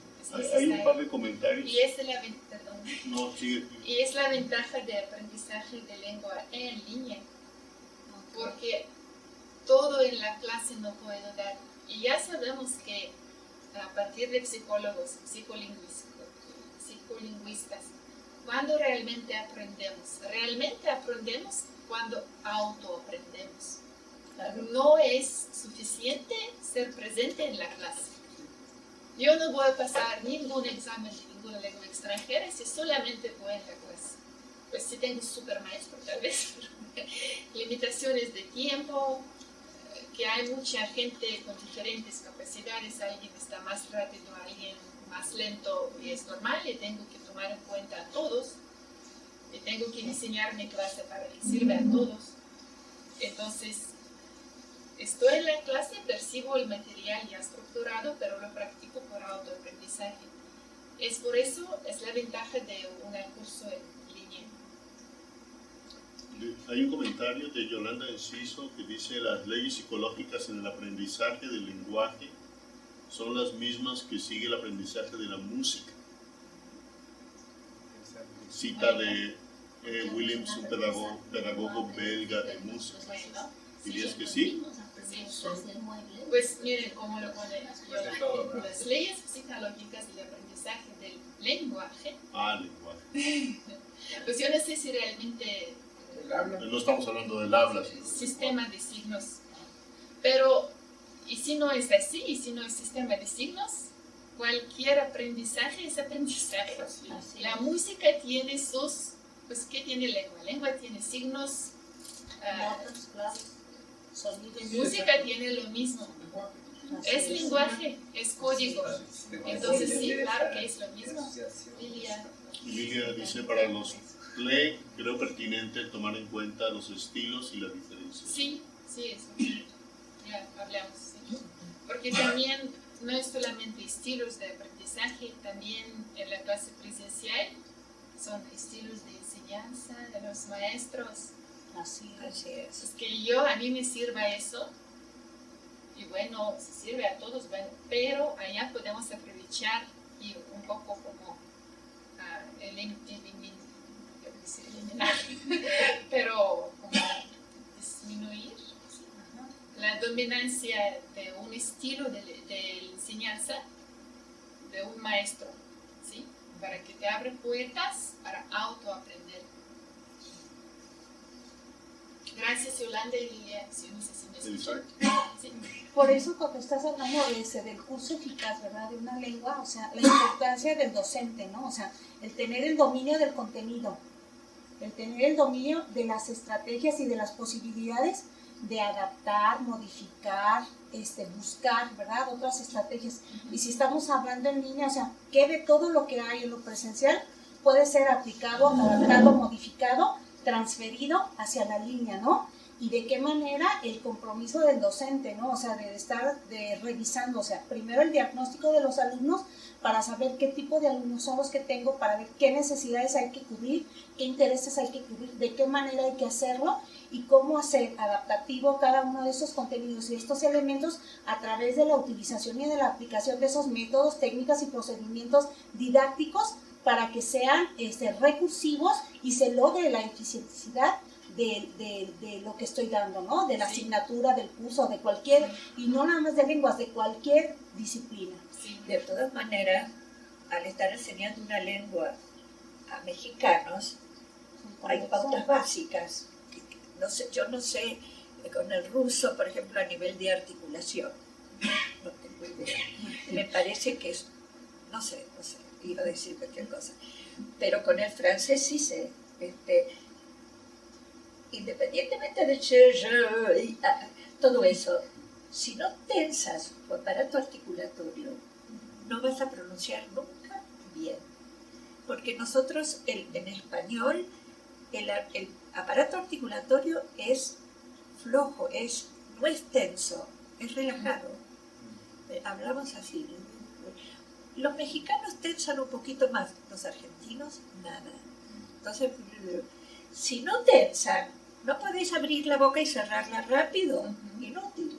Hay un par de comentarios. Y es la No, sigue. Y es la ventaja de aprendizaje de lengua en línea, porque todo en la clase no puedo dar. Y ya sabemos que a partir de psicólogos, psicolingüistas, cuando realmente aprendemos cuando autoaprendemos. No es suficiente ser presente en la clase. Yo no voy a pasar ningún examen de ninguna lengua extranjera si solamente voy en la clase. Pues si tengo super maestro tal vez, limitaciones de tiempo, que hay mucha gente con diferentes capacidades, alguien está más rápido, alguien más lento, y es normal, y tengo que tomar en cuenta a todos, y tengo que diseñar mi clase para que sirva a todos. Entonces, estoy en la clase, percibo el material ya estructurado, pero lo practico por autoaprendizaje. Es por eso, es la ventaja de un curso en línea. Hay un comentario de Yolanda Enciso que dice: las leyes psicológicas en el aprendizaje del lenguaje son las mismas que sigue el aprendizaje de la música. Cita de Williams, un pedagogo belga de música. Bueno, ¿Dirías que sí? pues miren cómo lo pone Yolanda. Las leyes psicológicas del aprendizaje del lenguaje. Lenguaje. Pues yo no sé si realmente No estamos hablando del habla, sino del sistema de signos. Pero, y si no es así, y si no es sistema de signos, cualquier aprendizaje es aprendizaje. La música tiene sus, pues, ¿qué tiene lengua? Lengua tiene signos. Notas, claves, sonidos. Música tiene lo mismo. Es lenguaje, es código. Entonces, sí, claro que es lo mismo. Lilia. Y Lilia dice: para los play, creo pertinente tomar en cuenta los estilos y las diferencias. Sí, eso. Ya hablamos, sí. Porque también no es solamente estilos de aprendizaje, también en la clase presencial son estilos de enseñanza de los maestros. Así es. Es que a mí me sirva eso, y bueno, si sirve a todos, bueno, pero allá podemos aprovechar y un poco como eliminar, pero como disminuir la dominancia de un estilo de enseñanza de un maestro, ¿sí? Para que te abra puertas para autoaprender. Gracias, Yolanda y Lilia. Sí, no sé si me escuchan. Sí. Por eso cuando estás hablando del curso eficaz, ¿verdad? De una lengua, o sea, la importancia del docente, ¿no? O sea, el tener el dominio del contenido, el tener el dominio de las estrategias y de las posibilidades de adaptar, modificar, buscar, ¿verdad? Otras estrategias. Y si estamos hablando en línea, o sea, que de todo lo que hay en lo presencial puede ser aplicado, adaptado, modificado, transferido hacia la línea, ¿no? Y de qué manera el compromiso del docente, ¿no? O sea, de estar revisando, o sea, primero el diagnóstico de los alumnos para saber qué tipo de alumnos son los que tengo, para ver qué necesidades hay que cubrir, qué intereses hay que cubrir, de qué manera hay que hacerlo y cómo hacer adaptativo cada uno de esos contenidos y estos elementos a través de la utilización y de la aplicación de esos métodos, técnicas y procedimientos didácticos para que sean recursivos y se logre la eficiencia de lo que estoy dando, ¿no? De la asignatura, del curso, de cualquier, y no nada más de lenguas, de cualquier disciplina. Sí. De todas maneras, al estar enseñando una lengua a mexicanos, hay pautas básicas. Yo no sé, con el ruso, por ejemplo, a nivel de articulación, no tengo idea. Me parece que es, no sé, iba a decir cualquier cosa. Pero con el francés sí sé, independientemente de todo eso, si no tensas tu aparato articulatorio, no vas a pronunciar nunca bien. Porque nosotros, en español, el aparato articulatorio es flojo, no es tenso, es relajado. Hablamos así. Los mexicanos tensan un poquito más, los argentinos nada. Entonces, si no tensan, no podéis abrir la boca y cerrarla rápido, inútil.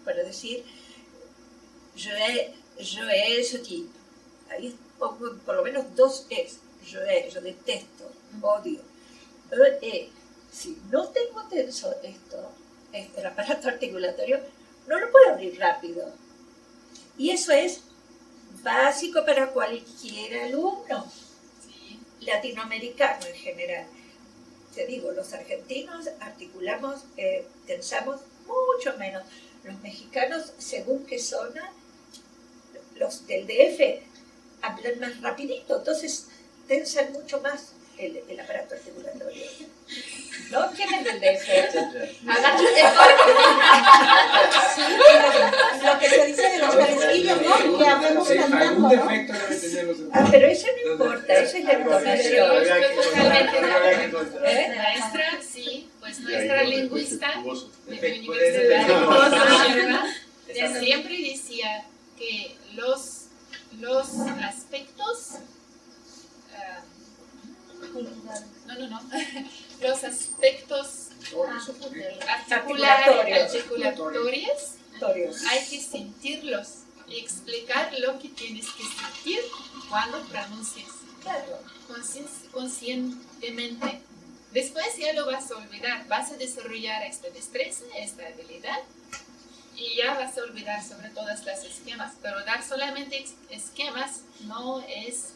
Para decir, yo es tipo. Ahí pongo por lo menos dos es. Yo detesto, odio. Si no tengo tenso el aparato articulatorio, no lo puedo abrir rápido. Y eso es básico para cualquier alumno, latinoamericano en general. Te digo, los argentinos articulamos, tensamos mucho menos. Los mexicanos, según qué zona, los del DF hablan más rapidito, entonces tensan mucho más el aparato articulatorio. ¿No? ¿Quién es del DF? Lo que se dice de los marisquillos, ¿no? Que hablamos cantando, Algún ¿no? defecto debe tener los demás. Pero eso no importa, eso es la entonación. Maestra, sí, pues nuestra lingüista que los aspectos los aspectos articulatorios hay que sentirlos y explicar lo que tienes que sentir cuando pronuncias. Claro. Conscientemente. Después ya lo vas a olvidar, vas a desarrollar esta destreza, esta habilidad y ya vas a olvidar sobre todas las esquemas, pero dar solamente esquemas no es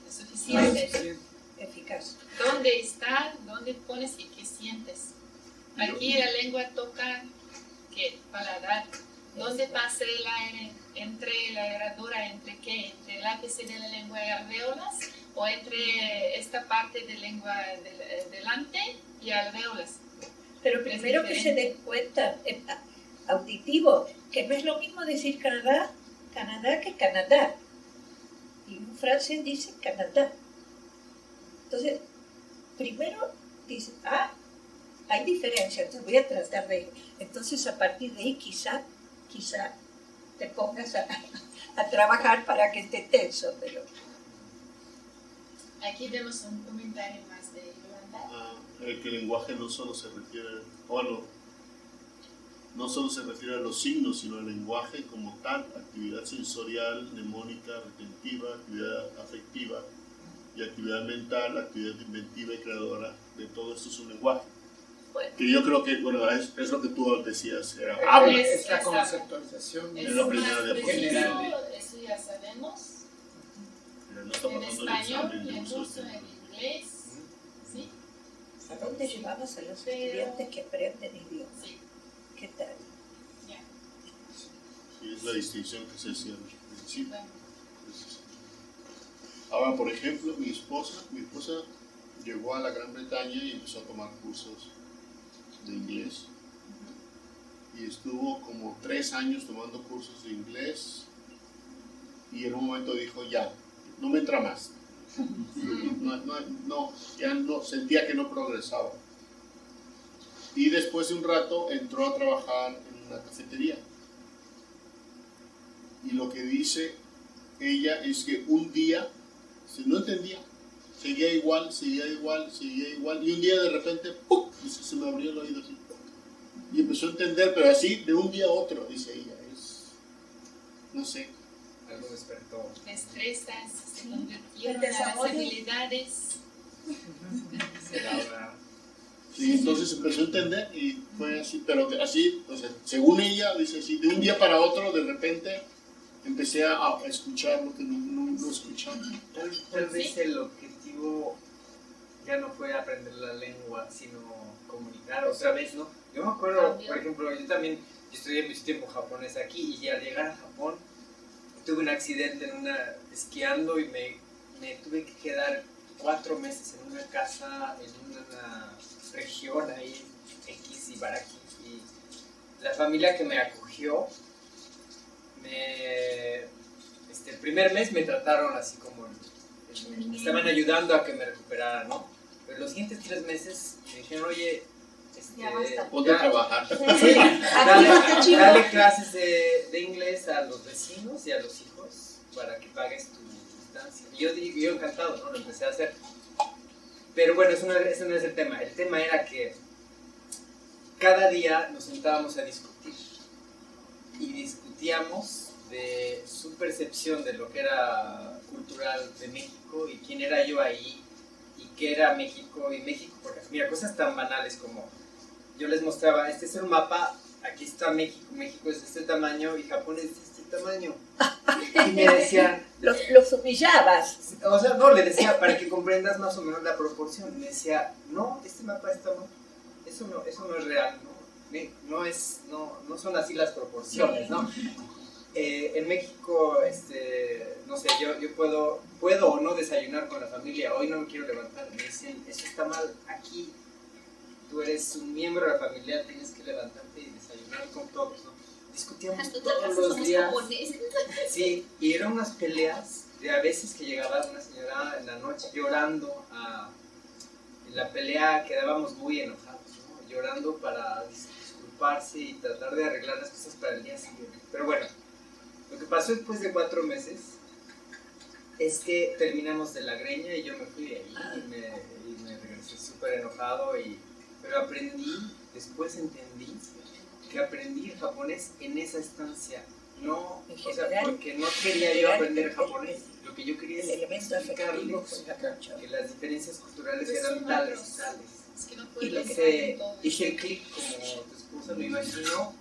suficiente. Eficaz. ¿Dónde está? ¿Dónde pones y qué sientes? Aquí la lengua toca ¿qué? Paladar. ¿Dónde pasa el aire? ¿Entre la herradura? ¿Entre qué? ¿Entre el ápice de la lengua y alvéolas? ¿O entre esta parte de lengua delante y alvéolas? Pero primero que se den cuenta, auditivo, que no es lo mismo decir Canadá que Canadá. Y un francés dice Canadá. Entonces, primero dice, hay diferencia, entonces voy a tratar de... Entonces, a partir de ahí, quizá te pongas a trabajar para que esté tenso, pero... Aquí vemos un comentario más de Yolanda. Que el lenguaje no solo se refiere, no solo se refiere a los signos, sino al lenguaje como tal, actividad sensorial, mnemónica, retentiva, actividad afectiva y actividad mental, actividad inventiva y creadora. De todo esto es un lenguaje. Bueno. Que yo creo que, es lo que tú decías, era habla. Es la conceptualización. Es la primera más diapositiva. preciso, eso ya sabemos. Pero no está En pasando el español, examen de en uso ruso, de en inglés. ¿Sí? ¿A dónde llevamos a los estudiantes que aprenden idiomas? Sí. ¿Qué tal? Ya. Sí, es la distinción que se hacía al principio. Bueno. Ahora, por ejemplo, mi esposa llegó a la Gran Bretaña y empezó a tomar cursos de inglés. Y estuvo como 3 años tomando cursos de inglés y en un momento dijo, ya, no me entra más. Ya no, sentía que no progresaba. Y después de un rato entró a trabajar en una cafetería. Y lo que dice ella es que un día no entendía, seguía igual, y un día de repente, ¡pum!, se me abrió el oído así, y empezó a entender, pero así, de un día a otro, dice ella, no sé. Algo despertó. Destrezas, se convirtieron El a las desarrollo. habilidades. Sí, entonces empezó a entender y fue así, pero así, o sea, según ella, dice así, de un día para otro, de repente, empecé a escuchar lo que no escuchaba. Tal vez el objetivo ya no fue aprender la lengua, sino comunicar otra vez, ¿no? Yo me acuerdo, por ejemplo, yo estudié mucho tiempo japonés aquí y al llegar a Japón tuve un accidente esquiando y me tuve que quedar 4 meses en una casa, en una región ahí, X y Baraki. Y la familia que me acogió, el primer mes me trataron así como me estaban ayudando a que me recuperara, ¿no? Pero los siguientes 3 meses me dijeron, oye, ya basta. Ponte a trabajar. Sí, dale clases de inglés a los vecinos y a los hijos para que pagues tu estancia. Y yo encantado, ¿no? Lo empecé a hacer. Pero bueno, ese no es el tema. El tema era que cada día nos sentábamos a discutir y discutíamos de su percepción de lo que era cultural de México y quién era yo ahí y qué era México y México, porque mira, cosas tan banales como yo les mostraba, este es el mapa, aquí está México, México es de este tamaño y Japón es de este tamaño. Y me decían... Los humillabas. O sea, no, le decía, para que comprendas más o menos la proporción, me decía, no, este mapa está mal, eso no es real, no son así las proporciones, ¿no? En México, no sé, yo puedo o no desayunar con la familia, hoy no me quiero levantar, me dicen, eso está mal, aquí tú eres un miembro de la familia, tienes que levantarte y desayunar con todos, ¿no? Discutíamos todos los días. Sí, y eran unas peleas de a veces que llegaba una señora en la noche llorando, en la pelea quedábamos muy enojados, ¿no? Llorando para disculparse y tratar de arreglar las cosas para el día siguiente. Pero bueno, pasó después de 4 meses es que terminamos de la greña y yo me fui de ahí y me regresé súper enojado, pero después entendí que aprendí el japonés en esa estancia. No, o sea, porque no quería yo aprender japonés. Lo que yo quería es explicarles que las diferencias culturales eran tales y tales. Es que no Y puedes hice el clic como tu esposa me imaginó,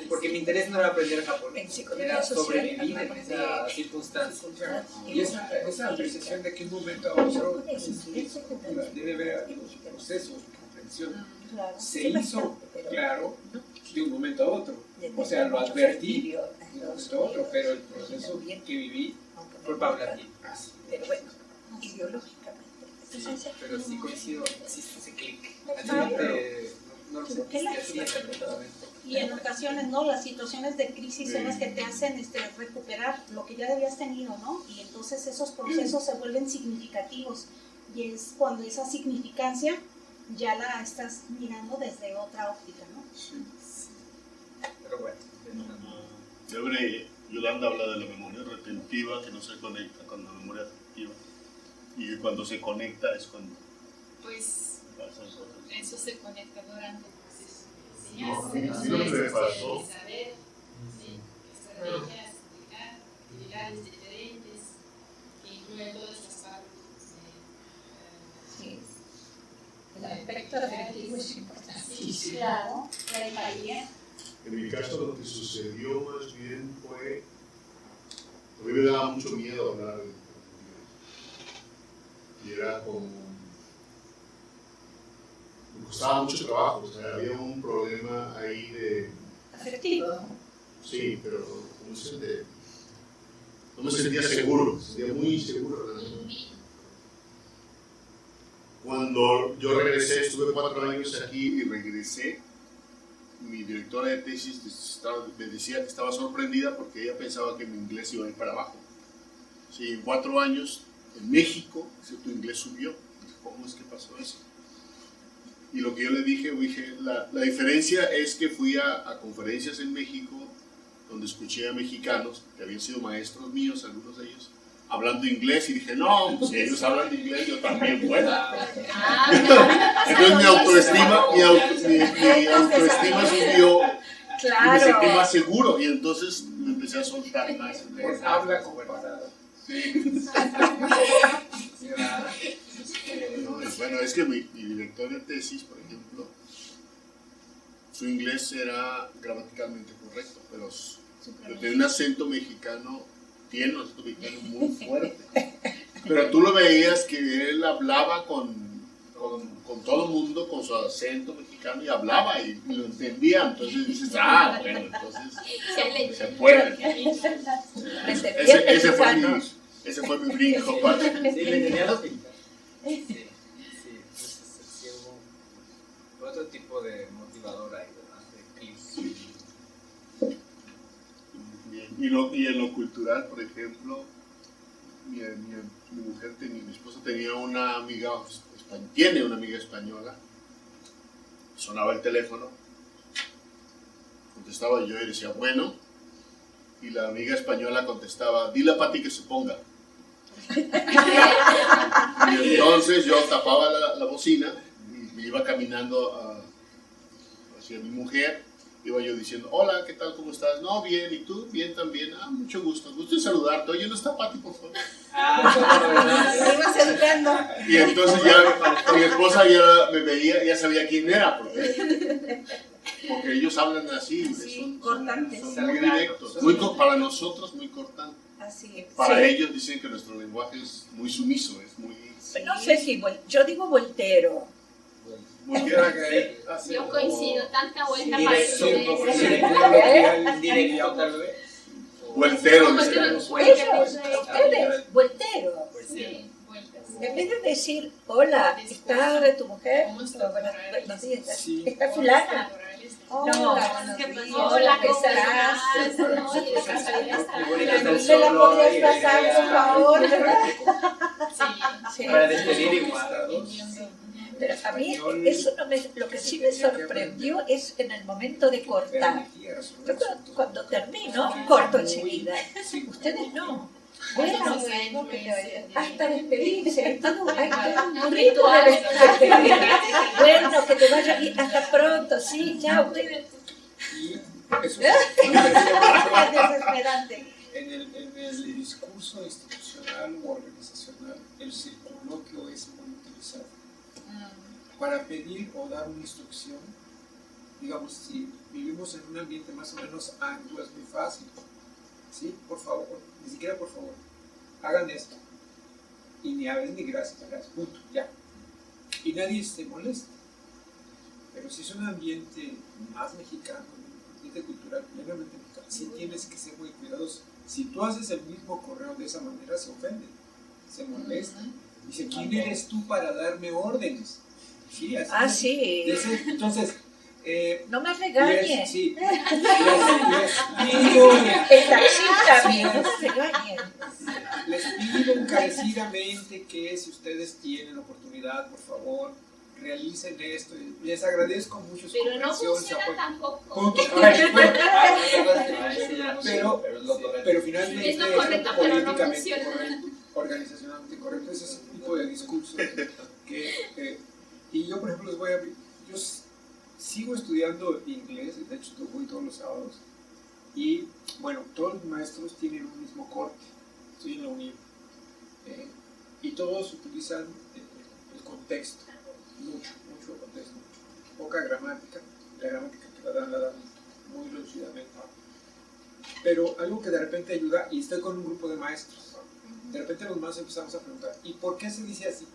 porque mi interés no era aprender japonés, era sobrevivir en esa circunstancia. Y esa apreciación de que un momento a otro debe haber procesos de comprensión. Se hizo claro de un momento a otro. O sea, lo advertí de un momento a otro, pero el proceso que viví Fue paulatino. Pero bueno, ideológicamente. Sí, pero sí coincido, existe ese clic. No lo Pero qué lástima. Y en ocasiones, ¿no? Las situaciones de crisis son las que te hacen recuperar lo que ya habías tenido, ¿no? Y entonces esos procesos se vuelven significativos. Y es cuando esa significancia ya la estás mirando desde otra óptica, ¿no? Sí. Pero bueno. Yolanda habla de la memoria retentiva que no se conecta con la memoria afectiva. Y que cuando se conecta es cuando pues pasan cosas. eso se conecta durante el proceso. Sí, lo que me pasó. Saber, estrategias, explicar, actividades diferentes, que incluyen todas las partes. Sí. El aspecto afectivo es importantísimo. Claro, la empatía. En mi caso lo que sucedió más bien fue, a mí me daba mucho miedo hablar de y era como, me costaba mucho trabajo, o sea, había un problema ahí de, Afectivo. sí, pero no me sentía seguro, me sentía muy inseguro. Cuando yo regresé, estuve 4 años aquí y regresé, mi directora de tesis me decía que estaba sorprendida porque ella pensaba que mi inglés iba a ir para abajo. Sí, en 4 años en México, tu inglés subió. ¿Cómo es que pasó eso? Y lo que yo le dije, la diferencia es que fui a conferencias en México donde escuché a mexicanos que habían sido maestros míos, algunos de ellos, hablando inglés, y dije, no, si ellos hablan inglés, yo también puedo. Entonces mi autoestima subió, y me sentí más seguro, y entonces me empecé a soltar más. Habla conversado. Sí. Bueno, es que mi director de tesis, por ejemplo, su inglés era gramaticalmente correcto, pero tenía un acento mexicano, tiene un acento mexicano muy fuerte. Pero tú lo veías que él hablaba con todo el mundo, con su acento mexicano, y hablaba y lo entendía. Entonces dices, bueno, entonces se puede. Ese fue mi brinco. Sí, le tenía la pinta. Sí, hubo otro tipo de motivador ahí, de Y en lo cultural, por ejemplo, mi esposa tenía una amiga, tiene una amiga española, sonaba el teléfono, contestaba yo y decía, bueno, y la amiga española contestaba, dile a Pati que se ponga. Y entonces yo tapaba la bocina y me iba caminando hacia mi mujer. Iba yo diciendo, hola, ¿qué tal? ¿Cómo estás? No, bien, ¿y tú? Bien también. Mucho gusto. Gusto en saludarte. Oye, ¿no está Pati, por favor? Lo ibas educando. Y entonces ya mi esposa ya me veía, ya sabía quién era, porque ellos hablan así, Sí, cortantes. son muy directos. Para nosotros, muy cortantes. Así es. Para Sí. ellos dicen que nuestro lenguaje es muy sumiso, es muy... No sé si, yo digo voltero. muy Yo coincido, tanta vuelta para directo, eso. directo tal vez. Vueltero, Como dicen. que Ustedes, voltero. Sí, vueltas. En vez de decir, hola, ¿está de tu mujer? ¿Cómo No, buenos días, Sí. ¿está fulana? Hola, ¿qué buenos días. pasó? Hola, ¿qué ¿cómo estás? estás? No, y de casualidad está ¿Me la podrías pasar, por favor? Sí. Sí. Para despedir igual. Pero a mí eso no me, lo que sí me sorprendió es en el momento de cortar. Yo cuando termino, corto enseguida. Ustedes no. Bueno, hasta despedirse. Hay todo un ritual de despedida. Bueno, que te vaya bien. Hasta pronto. Sí, chao. Y eso Es desesperante. en el discurso institucional o organizacional, el circunloquio es muy utilizado para pedir o dar una instrucción. Digamos, si vivimos en un ambiente más o menos anglo, es muy fácil. ¿Sí? Por favor, ni siquiera por favor, hagan esto. Y ni hablen ni gracias, punto, ya. Y nadie se molesta. Pero si es un ambiente más mexicano, un ambiente cultural plenamente mexicano, sí tienes que ser muy cuidadoso. Si tú haces el mismo correo de esa manera, se ofenden, se molestan. Dice, ¿quién eres tú para darme órdenes? Sí, así. Sí. Entonces, no me regañes. Sí, les pido, el taxista, amigo, no me regañen. les pido encarecidamente que si ustedes tienen oportunidad, por favor, realicen esto. Les agradezco mucho su Pero no comprensión, funciona su apoyo. tampoco. Punto. Pero finalmente Es lo correcto, es pero no políticamente funciona. correcto, organizacionalmente correcto. Ese es el tipo de discurso que y yo, por ejemplo, les voy a abrir. Yo sigo estudiando inglés, de hecho voy todos los sábados, y bueno, todos los maestros tienen un mismo corte. Estoy en la UNIV, y todos utilizan el contexto, mucho contexto, poca gramática. La gramática que la dan muy reducidamente, pero algo que de repente ayuda, y estoy con un grupo de maestros, de repente los maestros empezamos a preguntar, ¿y por qué se dice así?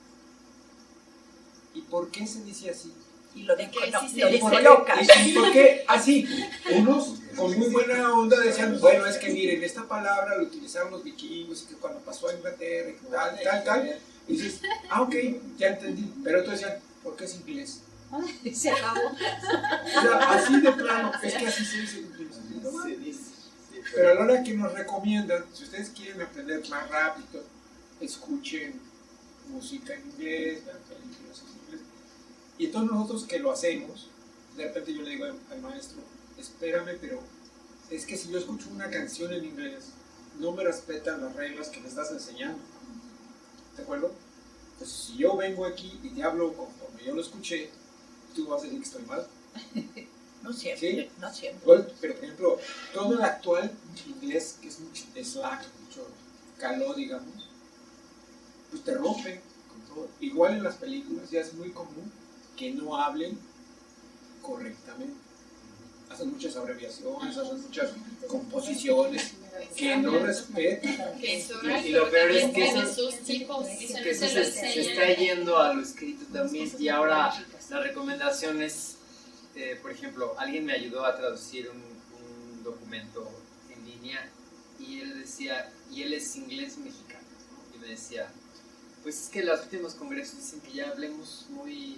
¿Y por qué se dice así? Y lo descolocas. ¿Y por qué así? Unos con muy buena onda decían, bueno, es que miren, esta palabra la utilizaron los vikingos y que cuando pasó a Inglaterra y tal. Y dices, ok, ya entendí. Pero otros decían, ¿por qué es inglés? Se acabó. O sea, así de plano, es que así se dice inglés. Pero a la hora que nos recomiendan, si ustedes quieren aprender más rápido, escuchen música en inglés, vean películas en inglés. Y entonces nosotros que lo hacemos, de repente yo le digo al maestro, espérame, pero es que si yo escucho una canción en inglés, no me respetan las reglas que me estás enseñando. ¿De acuerdo? Pues si yo vengo aquí y te hablo conforme yo lo escuché, tú vas a decir que estoy mal. No siempre, ¿sí? no siempre. Pero por ejemplo, todo el actual inglés, que es mucho slack, mucho calor, digamos, pues te rompe con todo. Igual en las películas ya es muy común que no hablen correctamente. Hacen muchas abreviaciones, hacen muchas composiciones que no respetan. Y lo peor es que tienen eso, sus tipos. que eso se está yendo a lo escrito también. Y ahora la recomendación es, por ejemplo, alguien me ayudó a traducir un documento en línea y él decía, y él es inglés mexicano, ¿no? Y me decía, pues es que los últimos congresos dicen que ya hablemos muy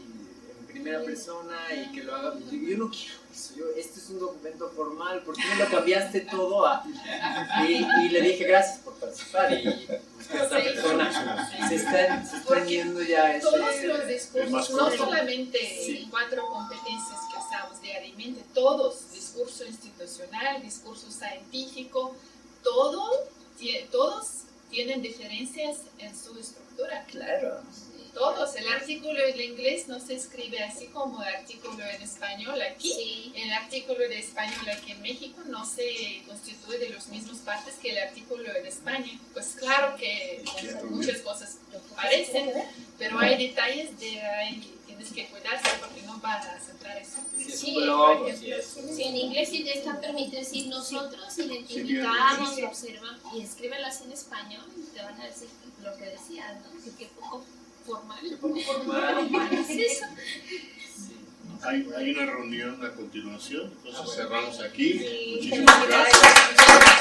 en primera persona y que lo haga. Yo no quiero eso, este es un documento formal, ¿por qué no lo cambiaste todo a...? Y le dije gracias por participar y busqué a otra persona. Se están yendo ya ese... Todos los discursos, no solamente 4 competencias que usamos diariamente, todos, discurso institucional, discurso científico, todos tienen diferencias en su estructura. Claro. Todos, el artículo en inglés no se escribe así como el artículo en español aquí. Sí. El artículo de español aquí en México no se constituye de las mismas partes que el artículo en España. Pues claro que muchas cosas parecen, pero hay detalles tienes que cuidarse porque no van a aceptar eso. Sí, blog, sí, en inglés sí te están permitiendo decir nosotros identificamos, observamos y escríbelas en español y te van a decir lo que decías, ¿no? Que poco formal. Es eso. Hay una reunión a continuación, entonces cerramos aquí. Sí. Muchísimas gracias.